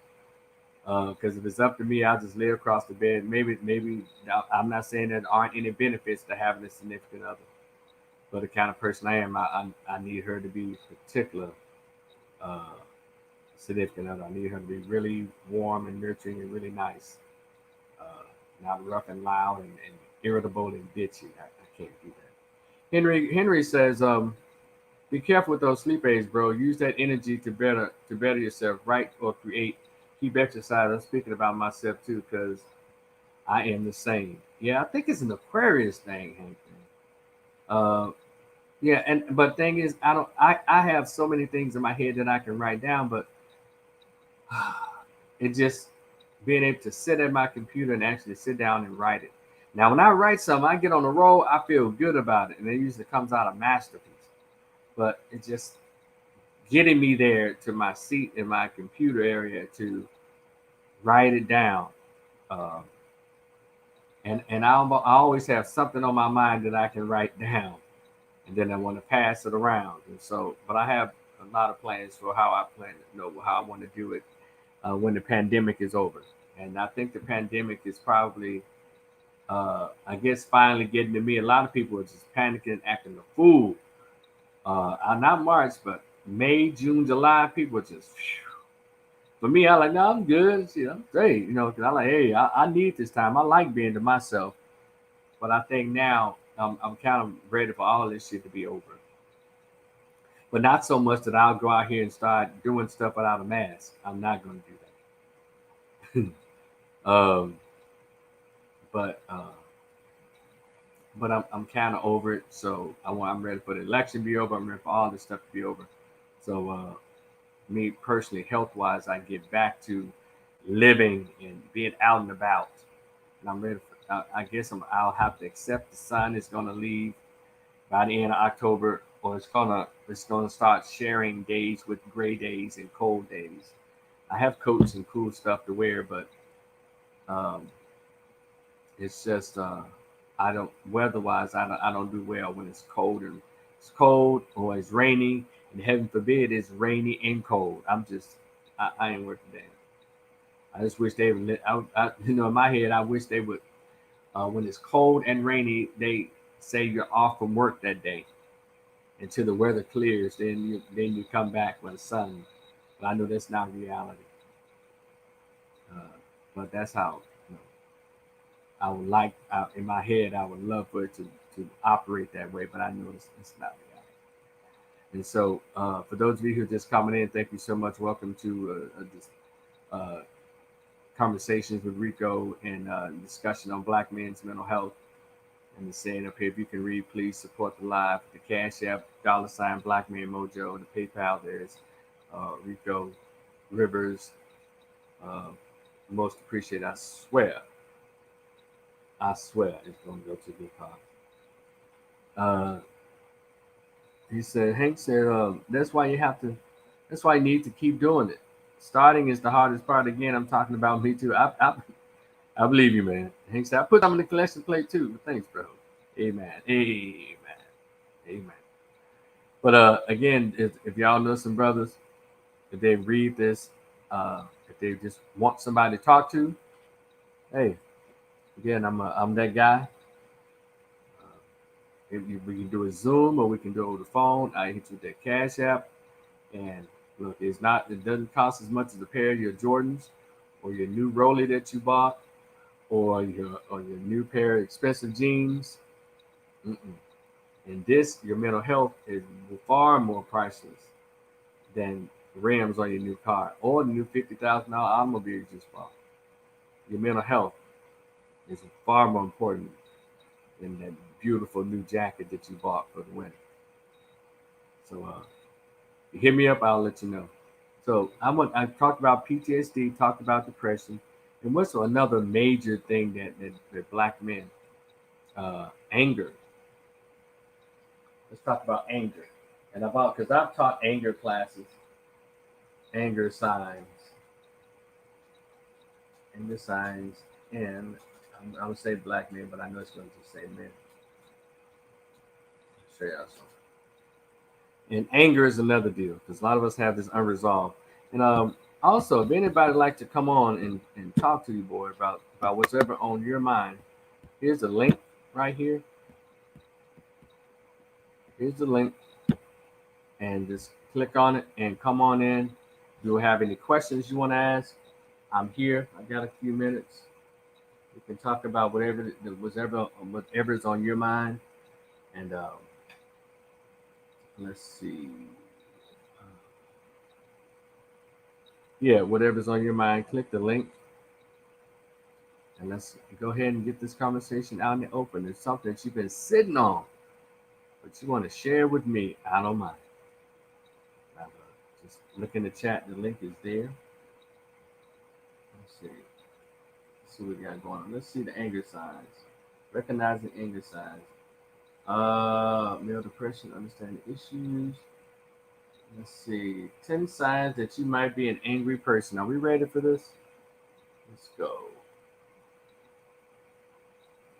Because if it's up to me, I'll just lay across the bed. Maybe I'm not saying there aren't any benefits to having a significant other, but the kind of person I am, I need her to be particular uh, significant other. I need her to be really warm and nurturing and really nice, uh, not rough and loud and irritable and bitchy. I can't do that. Henry says, be careful with those sleep aids, bro. Use that energy to better yourself, write or create. Keep exercise. I'm speaking about myself too, because I am the same. Yeah, I think it's an Aquarius thing, Hank. Uh, yeah, and but thing is, I don't. I have so many things in my head that I can write down, but it just being able to sit at my computer and actually sit down and write it. Now, when I write something, I get on the roll. I feel good about it, and it usually comes out a masterpiece. But it just getting me there to my seat in my computer area to write it down. Uh, and I always have something on my mind that I can write down, and then I want to pass it around. And so, but I have a lot of plans for how I plan, how I want to do it when the pandemic is over. And I think the pandemic is probably, I guess, finally getting to me. A lot of people are just panicking, acting a fool. Not March, but May, June, July, people are just. Phew. For me, I like, no, I'm good. See, I'm great, because I like, hey, I need this time. I like being to myself, but I think now I'm kind of ready for all this shit to be over. But not so much that I'll go out here and start doing stuff without a mask. I'm not going to do that. But I'm kind of over it. So I'm ready for the election to be over. I'm ready for all this stuff to be over. So me personally, health wise, I get back to living and being out and about. And I'm ready for, I guess I'll have to accept the sun is going to leave by the end of October, or it's gonna start sharing days with gray days and cold days. I have coats and cool stuff to wear, but um, it's just I don't weather-wise. I don't do well when it's cold and it's cold or it's rainy, and heaven forbid it's rainy and cold. I ain't worth a damn. I just wish they would. In my head, I wish they would. When it's cold and rainy, they say you're off from work that day until the weather clears. Then you come back when the sun. But I know that's not reality. Uh, but that's how I would like in my head. I would love for it to operate that way, but I know it's not reality. And so, for those of you who are just coming in, thank you so much. Welcome to this uh, conversations with Rico and discussion on Black men's mental health. And the saying up here, if you can read, please support the live. The Cash App, $ BlackManMojo. The PayPal, there's Rico Rivers. Uh, most appreciated. I swear it's going to go to the cause. Uh, he said, Hank said, that's why you need to keep doing it. Starting is the hardest part. Again, I'm talking about me too. I believe you, man. Hank said, I put some in the collection plate too. But thanks, bro. Amen. Amen. Amen. But again, if y'all know some brothers, if they read this, if they just want somebody to talk to, hey, again, I'm that guy. We can do a Zoom or we can do it over the phone. I hit you with that Cash App, and look, it doesn't cost as much as a pair of your Jordans or your new Rolly that you bought or your new pair of expensive jeans. Mm-mm. And this, your mental health is far more priceless than rims on your new car or the new $50,000 automobile you just bought. Your mental health is far more important than that beautiful new jacket that you bought for the winter. So, you hit me up, I'll let you know. So, I talked about PTSD, talked about depression, and what's another major thing that black men anger. Let's talk about anger, and about because I've taught anger classes, anger signs, anger signs, and I would say black men, but I know it's going to say men. Show y'all something. And anger is another deal because a lot of us have this unresolved. And also, if anybody like to come on and talk to you, boy, about whatever on your mind, here's a link right here. Here's the link, and just click on it and come on in. If you have any questions you want to ask, I'm here. I got a few minutes. We can talk about whatever is on your mind. And let's see. Yeah, whatever's on your mind, click the link and let's go ahead and get this conversation out in the open. It's something that you've been sitting on, but you want to share with me. I don't mind. Just look in the chat. The link is there. Let's see. Let's see what we got going on. Let's see the anger signs. Recognizing anger signs. Male depression, understanding issues. Let's see. 10 signs that you might be an angry person. Are we ready for this? Let's go.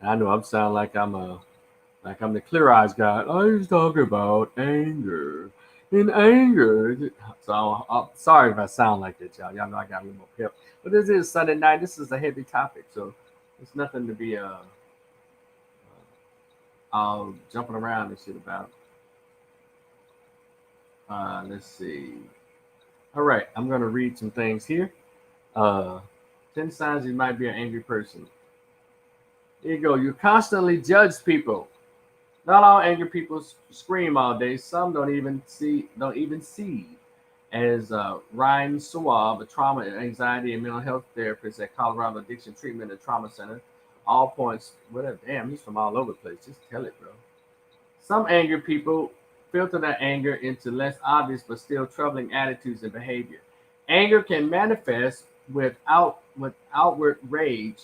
I know I'm sounding like I'm the clear eyes guy. I was talking about anger. In anger. So I'm sorry if I sound like that, y'all. Y'all know I got a little more pep. But this is Sunday night. This is a heavy topic, so it's nothing to be all jumping around and shit about. Let's see. All right, I'm gonna read some things here. Uh, 10 signs you might be an angry person. Here you go. You constantly judge people. Not all angry people scream all day. Some don't even see. As Ryan Suave, a trauma, anxiety, and mental health therapist at Colorado Addiction Treatment and Trauma Center, all points. Whatever. Damn, he's from all over the place. Just tell it, bro. Some angry people filter that anger into less obvious but still troubling attitudes and behavior. Anger can manifest with outward rage,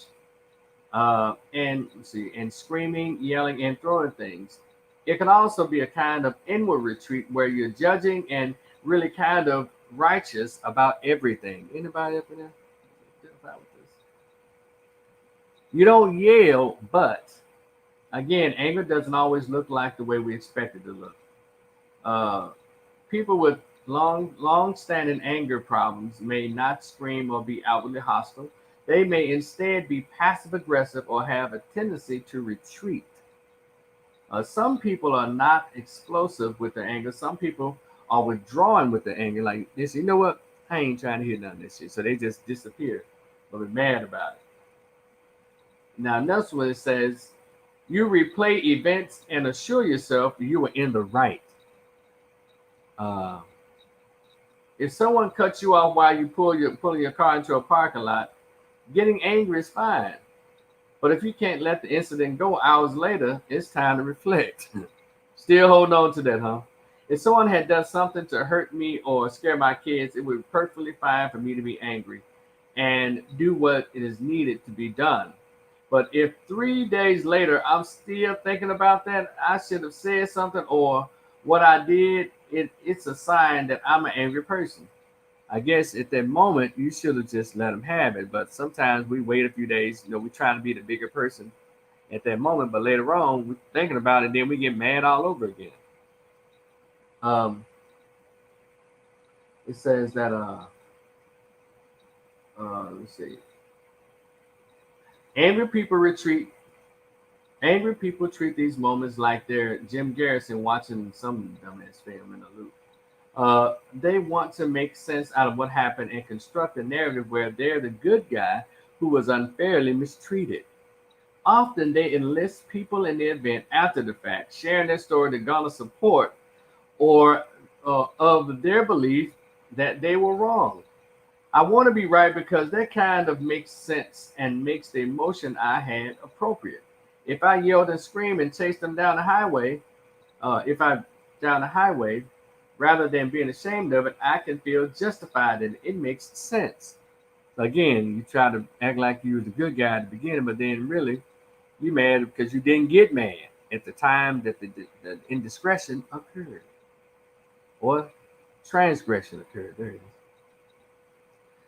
and let's see, and screaming, yelling, and throwing things. It can also be a kind of inward retreat where you're judging and really kind of righteous about everything. Anybody up in there? Identify with this? You don't yell, but again, anger doesn't always look like the way we expect it to look. Uh, People with long-standing anger problems may not scream or be outwardly hostile. They may instead be passive aggressive or have a tendency to retreat. Some people are not explosive with their anger. Some people are withdrawing with their anger. Like this, you know what? I ain't trying to hear none of this shit. So they just disappear or be mad about it. Now, next one it says, you replay events and assure yourself you were in the right. Uh, if someone cuts you off while you pulling your car into a parking lot, getting angry is fine. But if you can't let the incident go hours later, it's time to reflect. Still holding on to that, huh? If someone had done something to hurt me or scare my kids, it would be perfectly fine for me to be angry and do what it is needed to be done. But if 3 days later I'm still thinking about that, I should have said something or what I did, it's a sign that I'm an angry person. I guess at that moment you should have just let them have it. But sometimes we wait a few days, we try to be the bigger person at that moment, but later on we're thinking about it, then we get mad all over again. Um, it says that let's see, angry people retreat. Angry people treat these moments like they're Jim Garrison watching some dumbass film in a loop. They want to make sense out of what happened and construct a narrative where they're the good guy who was unfairly mistreated. Often they enlist people in the event after the fact, sharing their story to garner support or of their belief that they were wrong. I want to be right because that kind of makes sense and makes the emotion I had appropriate. If I yelled and screamed and chased them down the highway, if I down the highway, rather than being ashamed of it, I can feel justified and it makes sense. Again, you try to act like you was a good guy at the beginning, but then really you mad because you didn't get mad at the time that the indiscretion occurred or transgression occurred. There it is.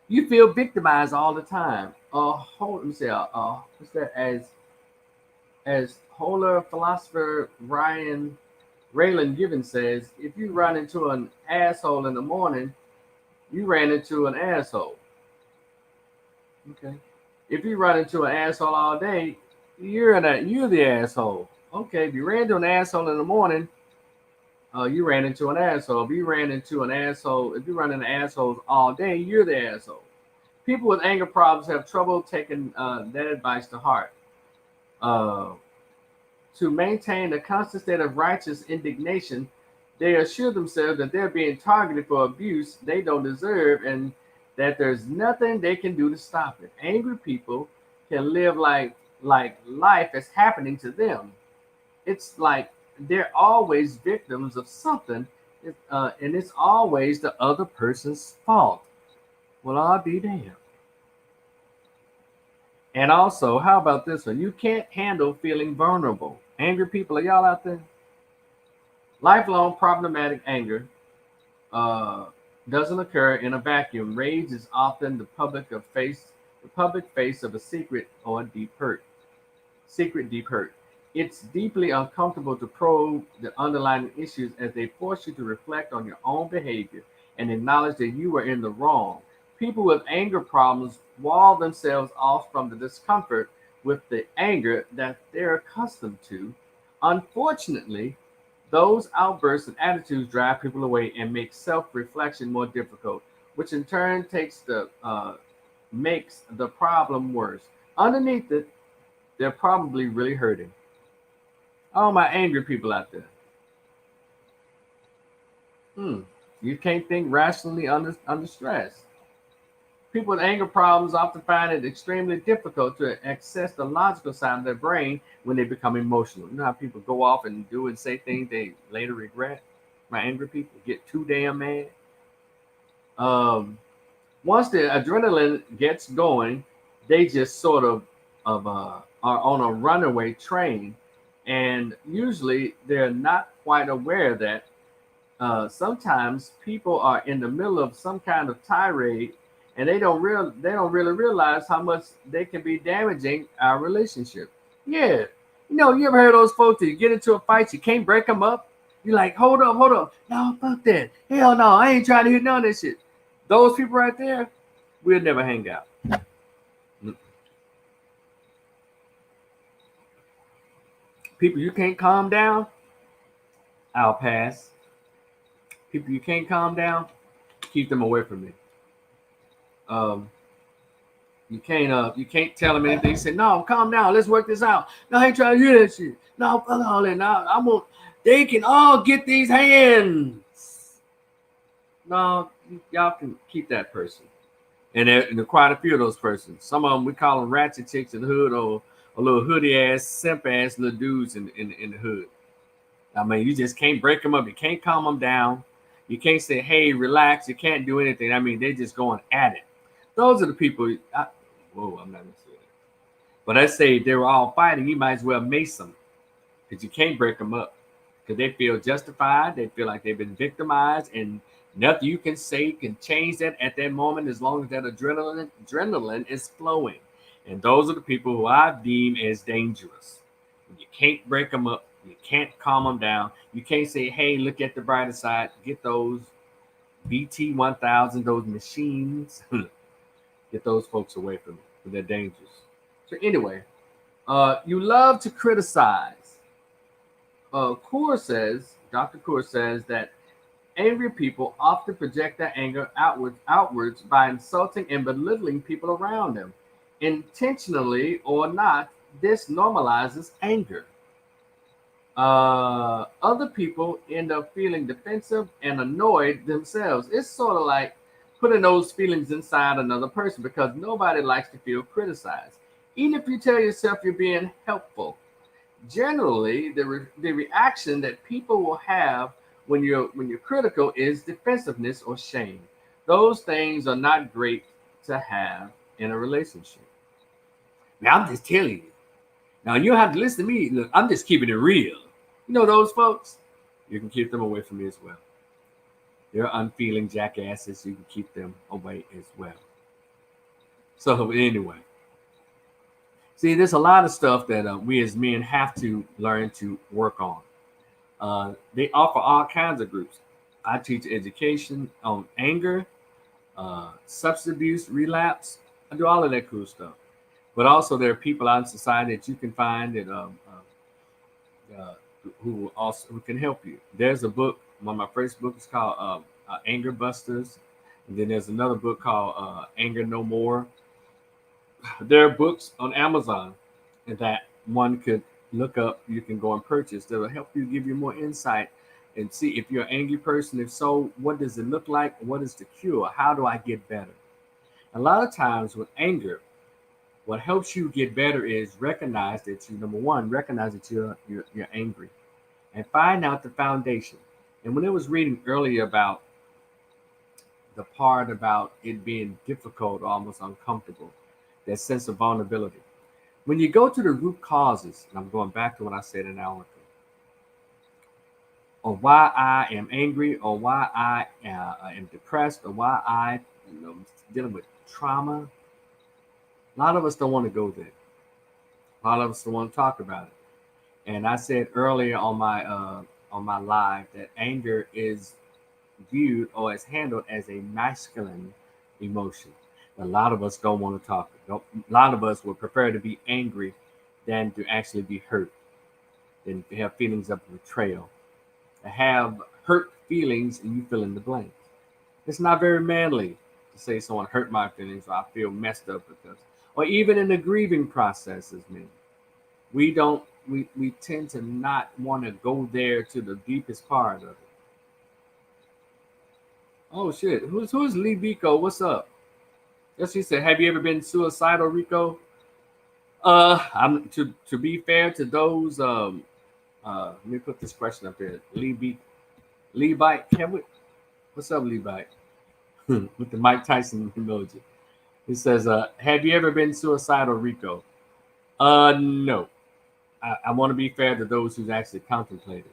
You feel victimized all the time. Let me say, what's that? As Holer philosopher Raylan Givens says, if you run into an asshole in the morning, you ran into an asshole. Okay. If you run into an asshole all day, you're the asshole. Okay. If you ran into an asshole in the morning, you ran into an asshole. If you ran into an asshole, if you run into assholes all day, you're the asshole. People with anger problems have trouble taking that advice to heart. Uh, to maintain a constant state of righteous indignation, they assure themselves that they're being targeted for abuse they don't deserve and that there's nothing they can do to stop it. Angry people can live like life is happening to them. It's like they're always victims of something, and it's always the other person's fault. Well, I'll be damned. And also, how about this one? You can't handle feeling vulnerable. Angry people, are y'all out there? Lifelong problematic anger uh, doesn't occur in a vacuum. Rage is often the public face of a secret or a deep hurt. Secret deep hurt. It's deeply uncomfortable to probe the underlying issues as they force you to reflect on your own behavior and acknowledge that you were in the wrong. People with anger problems wall themselves off from the discomfort with the anger that they're accustomed to. Unfortunately, those outbursts and attitudes drive people away and make self-reflection more difficult, which in turn makes the problem worse. Underneath it, they're probably really hurting. All my angry people out there. Hmm. You can't think rationally under stress. People with anger problems often find it extremely difficult to access the logical side of their brain when they become emotional. You know how people go off and do and say things they later regret? My angry people get too damn mad. Um, Once the adrenaline gets going, they just sort of are on a runaway train, and usually they're not quite aware that sometimes people are in the middle of some kind of tirade, and they don't really realize how much they can be damaging our relationship. Yeah, you ever heard of those folks that you get into a fight, you can't break them up. You're like, hold up, no, fuck that, hell no, I ain't trying to hear none of this shit. Those people right there, we'll never hang out. People you can't calm down, I'll pass. People you can't calm down, keep them away from me. Um, you can't tell them anything. Say, no, calm down, let's work this out. No, I ain't trying to hear that shit. No, fuck all that. No, I'm gonna. They can all get these hands. No, y'all can keep that person. And there are quite a few of those persons. Some of them we call them ratchet chicks in the hood, or little hoodie ass, simp ass little dudes in the hood. I mean, you just can't break them up. You can't calm them down. You can't say, hey, relax. You can't do anything. I mean, they're just going at it. Those are the people. Whoa, I'm not going to say that. But I say they were all fighting. You might as well mace them because you can't break them up because they feel justified. They feel like they've been victimized, and nothing you can say can change that at that moment as long as that adrenaline is flowing. And those are the people who I deem as dangerous. You can't break them up. You can't calm them down. You can't say, hey, look at the brighter side. Get those BT 1000, those machines. Get those folks away from me. They're dangerous. So, anyway, you love to criticize. Dr. Kaur says that angry people often project their anger outwards by insulting and belittling people around them. Intentionally or not, this normalizes anger. Other people end up feeling defensive and annoyed themselves. It's sort of like putting those feelings inside another person because nobody likes to feel criticized. Even if you tell yourself you're being helpful, generally the reaction that people will have when you're critical is defensive or shame. Those things are not great to have in a relationship. Now I'm just telling you. Now you don't have to listen to me. Look, I'm just keeping it real. Those folks, you can keep them away from me as well. They're unfeeling jackasses. You can keep them away as well. So anyway, see, there's a lot of stuff that we as men have to learn to work on. They offer all kinds of groups. I teach education on anger, substance abuse, relapse. I do all of that cool stuff. But also, there are people out in society that you can find that uh, who can help you. There's a book. One of my first books is called Anger Busters, and then there's another book called Anger No More. There are books on Amazon that one could look up. You can go and purchase. That will help you, give you more insight, and see if you're an angry person. If so, what does it look like? What is the cure? How do I get better? A lot of times with anger, what helps you get better is recognize that you, number one, recognize that you're angry, and find out the foundation. And when I was reading earlier about the part about it being difficult, almost uncomfortable, that sense of vulnerability. When you go to the root causes, and I'm going back to what I said an hour ago, or why I am angry, or why I am depressed, or why I, dealing with trauma. A lot of us don't want to go there. A lot of us don't want to talk about it. And I said earlier on my live that anger is viewed or is handled as a masculine emotion. A lot of us don't want to talk. A lot of us would prefer to be angry than to actually be hurt, than to have feelings of betrayal. To have hurt feelings and you fill in the blank. It's not very manly to say someone hurt my feelings or I feel messed up because, or even in the grieving processes, man. We tend to not want to go there to the deepest part of it. Oh shit, who's Lee Biko? What's up? Yes, he said, have you ever been suicidal, Rico? I'm to be fair to those let me put this question up here. Lee B. Lee Bite, what's up, Lee Bite? With the Mike Tyson emoji. He says, have you ever been suicidal, Rico? No. I want to be fair to those who's actually contemplated.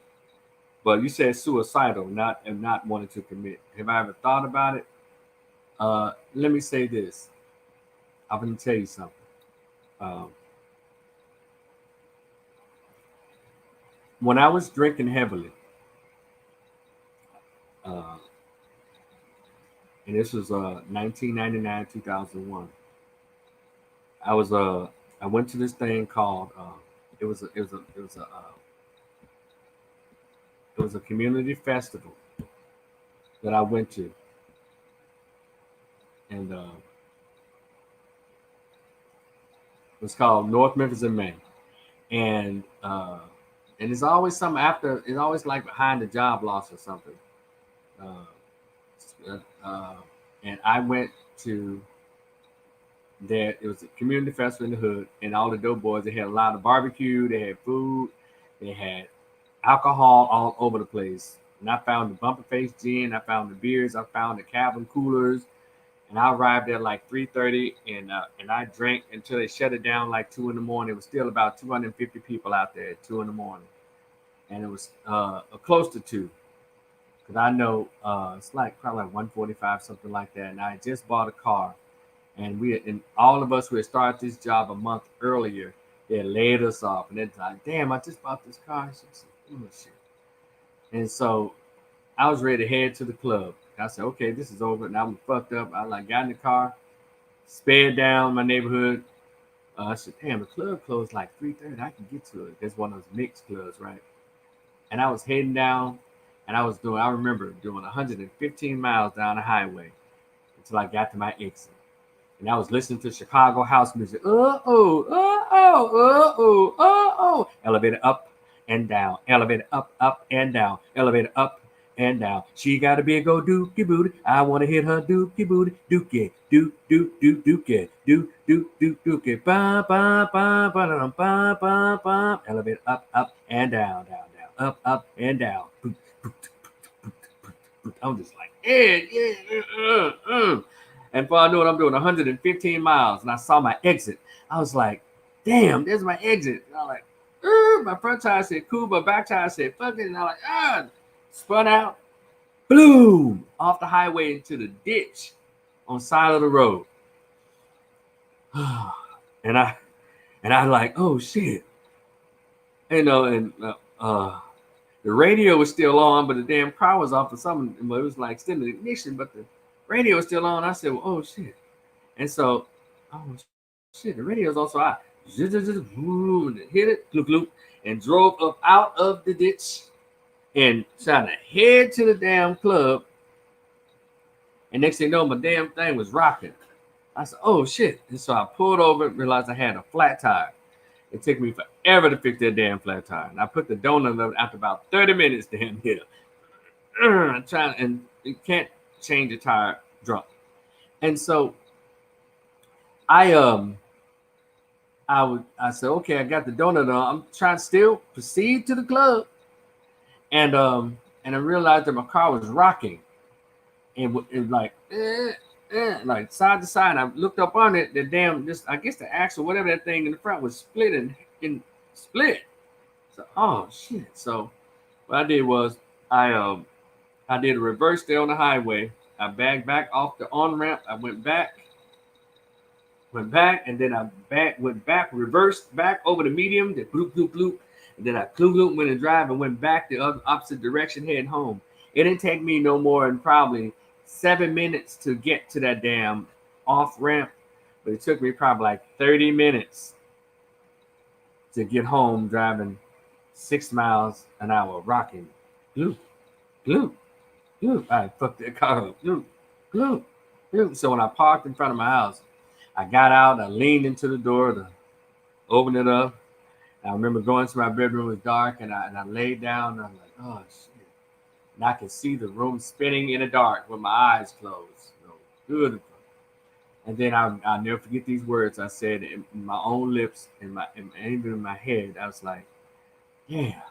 But you said suicidal, not and not wanting to commit. Have I ever thought about it? Let me say this. I'm going to tell you something. Um, when I was drinking heavily, uh, and this was 1999, 2001, I was I went to this thing called it was a community festival that I went to, and it was called North Memphis in May, and uh, and it's always something after. It's always like behind the job loss or something. Uh, uh, and I went to there. It was a community festival in the hood, and all the dope boys. They had a lot of barbecue. They had food. They had alcohol all over the place. And I found the bumper face gin. I found the beers. I found the cabin coolers. And I arrived there like 3:30, and I drank until they shut it down like 2 in the morning. It was still about 250 people out there at 2 in the morning, and it was close to two. Because I know it's like probably like 145, something like that. And I had just bought a car, and all of us who had started this job a month earlier, they had laid us off, and it's like, damn, I just bought this car. Shit. And so I was ready to head to the club. I said, okay, this is over. And I was fucked up. I like got in the car, sped down my neighborhood. I said, damn, the club closed like 3:30. I can get to it. That's one of those mixed clubs, right? And I was heading down, and I remember doing 115 miles down the highway until I got to my exit. And I was listening to Chicago house music. Elevator up and down. Elevator up and down. Elevator up and down. She got a big old dookie booty. I want to hit her dookie booty. Dookie, dookie, dookie. Ba ba ba ba da ba ba ba. Elevator up and down, down, down. Up and down. I'm just like, yeah. And before I knew it, I'm doing 115 miles, and I saw my exit. I was like, damn, there's my exit. And I'm like, my front tire said cool, but back tire said fuck it. And I'm like, spun out, boom, off the highway into the ditch on the side of the road. and I and I like, oh shit. The radio was still on, but the damn car was off or something. But it was like still in ignition, but the radio was still on. I said, well, oh shit. And so, oh shit, the radio is also out. Hit it, gloop, gloop, and drove up out of the ditch and trying to head to the damn club. And next thing you know, my damn thing was rocking. I said, oh shit. And so I pulled over and realized I had a flat tire. It took me forever to fix that damn flat tire. And I put the donut on after about 30 minutes damn here. Trying, and you can't change a tire drunk. And so I I said, okay, I got the donut on. I'm trying to still proceed to the club. And I realized that my car was rocking. And it like like side to side. I looked up on it, the damn just I guess the axle, whatever that thing in the front was split and split. So oh shit. So what I did was I did a reverse there on the highway. I backed back off the on ramp. I went back, and then went back, reversed back over the medium, then bloop, bloop, bloop. And then I bloop, went and drive and went back the opposite direction, heading home. It didn't take me no more than probably 7 minutes to get to that damn off ramp, but it took me probably like 30 minutes to get home driving 6 miles an hour, rocking. Bloop, bloop, bloop. I fucked that car up. Bloop, bloop, bloop. So when I parked in front of my house, I got out, I leaned into the door to open it up. I remember going to my bedroom, it was dark, and I laid down, and I'm like, oh, shit. And I could see the room spinning in the dark with my eyes closed. Beautiful. And then I'll never forget these words I said in my own lips and even in my head. I was like, yeah,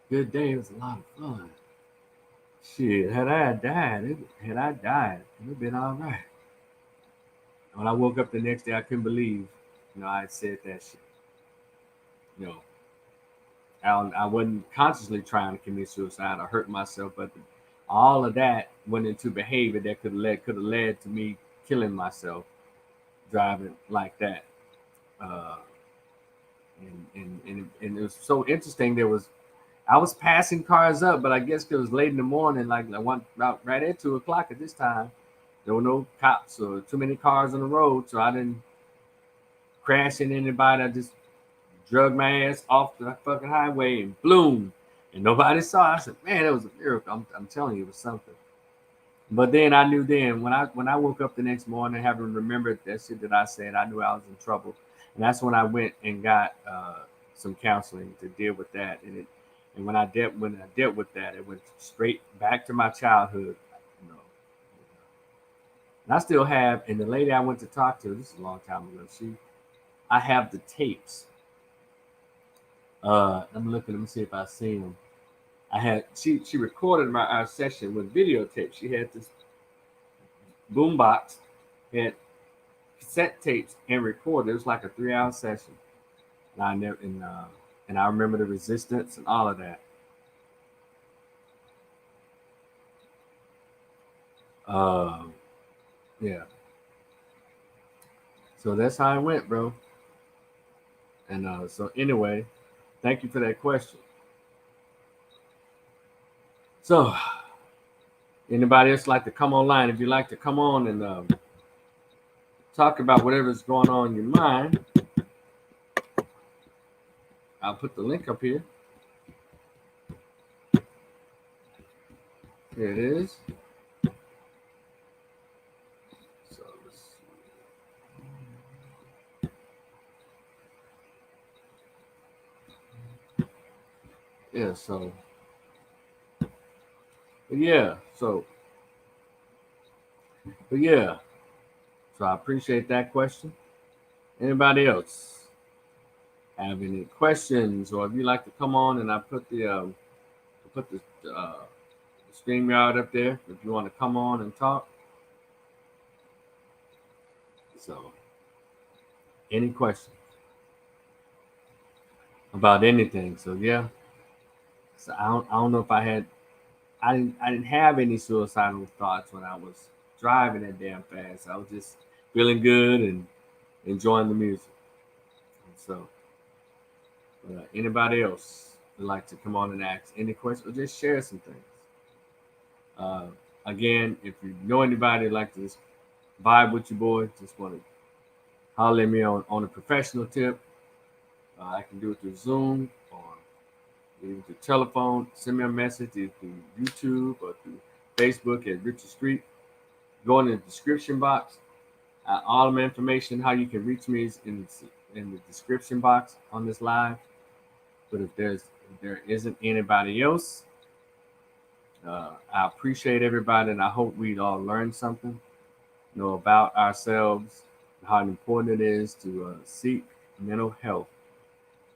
Good day. It was a lot of fun. Shit, had I died, it would have been all right. When I woke up the next day, I couldn't believe, I had said that shit. You know, I wasn't consciously trying to commit suicide or hurt myself, but all of that went into behavior that could have led to me killing myself driving like that. Uh, and it was so interesting. I was passing cars up, but I guess it was late in the morning, like I went about right at 2 o'clock at this time. There were no cops or too many cars on the road, so I didn't crash into anybody. I just drug my ass off the fucking highway and bloom. And nobody saw. I said, man, it was a miracle. I'm telling you, it was something. But then I knew then when I woke up the next morning, having remembered that shit that I said, I knew I was in trouble, and that's when I went and got some counseling to deal with that. And when I dealt with that, it went straight back to my childhood, you know. And I still have. And the lady I went to talk to, this is a long time ago. I have the tapes. I'm looking. Let me see if I see them. I had she recorded our session with videotape. She had this boombox, had cassette tapes and recorded. It was like a 3 hour session. And I never and I remember the resistance and all of that. Um, yeah. So that's how it went, bro. And so anyway, thank you for that question. So anybody else like to come online? If you'd like to come on and talk about whatever's going on in your mind, I'll put the link up here. Here it is. So yeah, so but yeah, so but yeah, so I appreciate that question. Anybody else have any questions, or if you like to come on and I put the stream yard up there if you want to come on and talk. So any questions about anything? So yeah, so I don't know if I didn't have any suicidal thoughts when I was driving that damn fast. I was just feeling good and enjoying the music. And so, anybody else would like to come on and ask any questions or just share some things? Uh, Again, if you know anybody like to just vibe with your boy, just want to holler at me on a professional tip. I can do it through Zoom or through telephone. Send me a message either through YouTube or through Facebook at Richard Street. Go in the description box. All of my information, how you can reach me, is in the description box on this live. But if there isn't anybody else, I appreciate everybody, and I hope we all learned something, about ourselves, how important it is to seek mental health.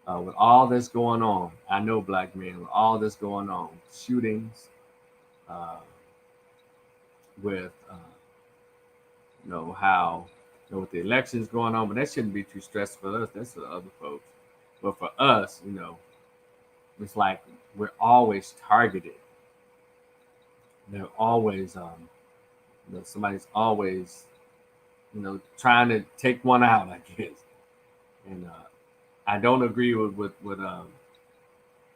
With all this going on, I know black men, with all this going on, shootings, uh, with how with the elections going on, but that shouldn't be too stressful for us. That's for other folks. But for us, it's like we're always targeted. They're always, somebody's always, trying to take one out, I guess. And I don't agree with what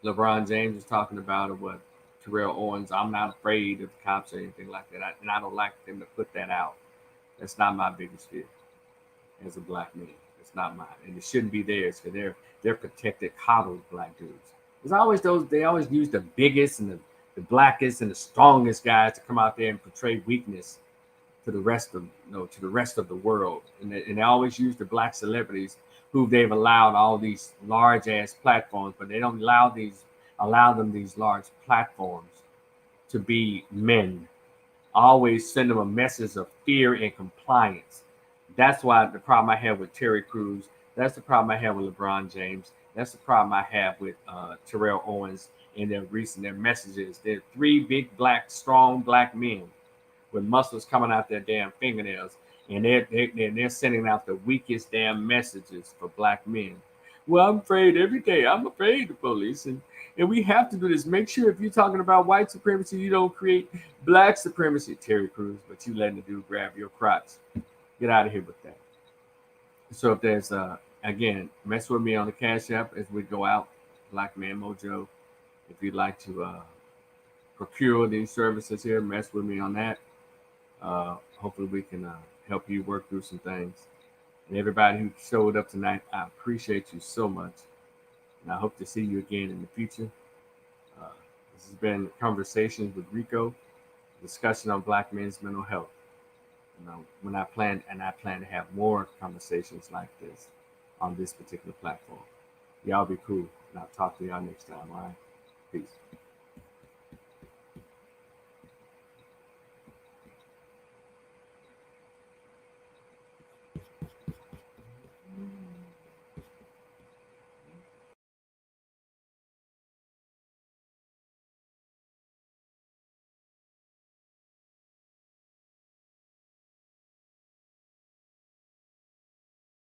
LeBron James is talking about, or what Terrell Owens. I'm not afraid of the cops or anything like that, and I don't like them to put that out. That's not my biggest fear as a black man. It's not mine, and it shouldn't be theirs because they're protected, coddled black dudes. There's always those. They always use the biggest and the blackest and the strongest guys to come out there and portray weakness to the rest of the world, and they always use the black celebrities who they've allowed all these large ass platforms, but they don't allow them these large platforms to be men. Always send them a message of fear and compliance. That's why the problem I have with Terry Crews. That's the problem I have with LeBron James. That's the problem I have with Terrell Owens and their messages. They're three big black, strong black men with muscles coming out their damn fingernails, and they're sending out the weakest damn messages for black men. Well, I'm afraid every day. I'm afraid of the police, and we have to do this. Make sure if you're talking about white supremacy, you don't create black supremacy, Terry Crews. But you letting the dude grab your crotch. Get out of here with that. So if there's again, mess with me on the Cash App as we go out, Black Man Mojo. If you'd like to procure these services here, mess with me on that. Hopefully we can help you work through some things. And everybody who showed up tonight, I appreciate you so much. And I hope to see you again in the future. Uh, this has been Conversations with Rico, discussion on Black men's mental health. You know, I plan to have more conversations like this on this particular platform. Y'all be cool, and I'll talk to y'all next time. All right, peace.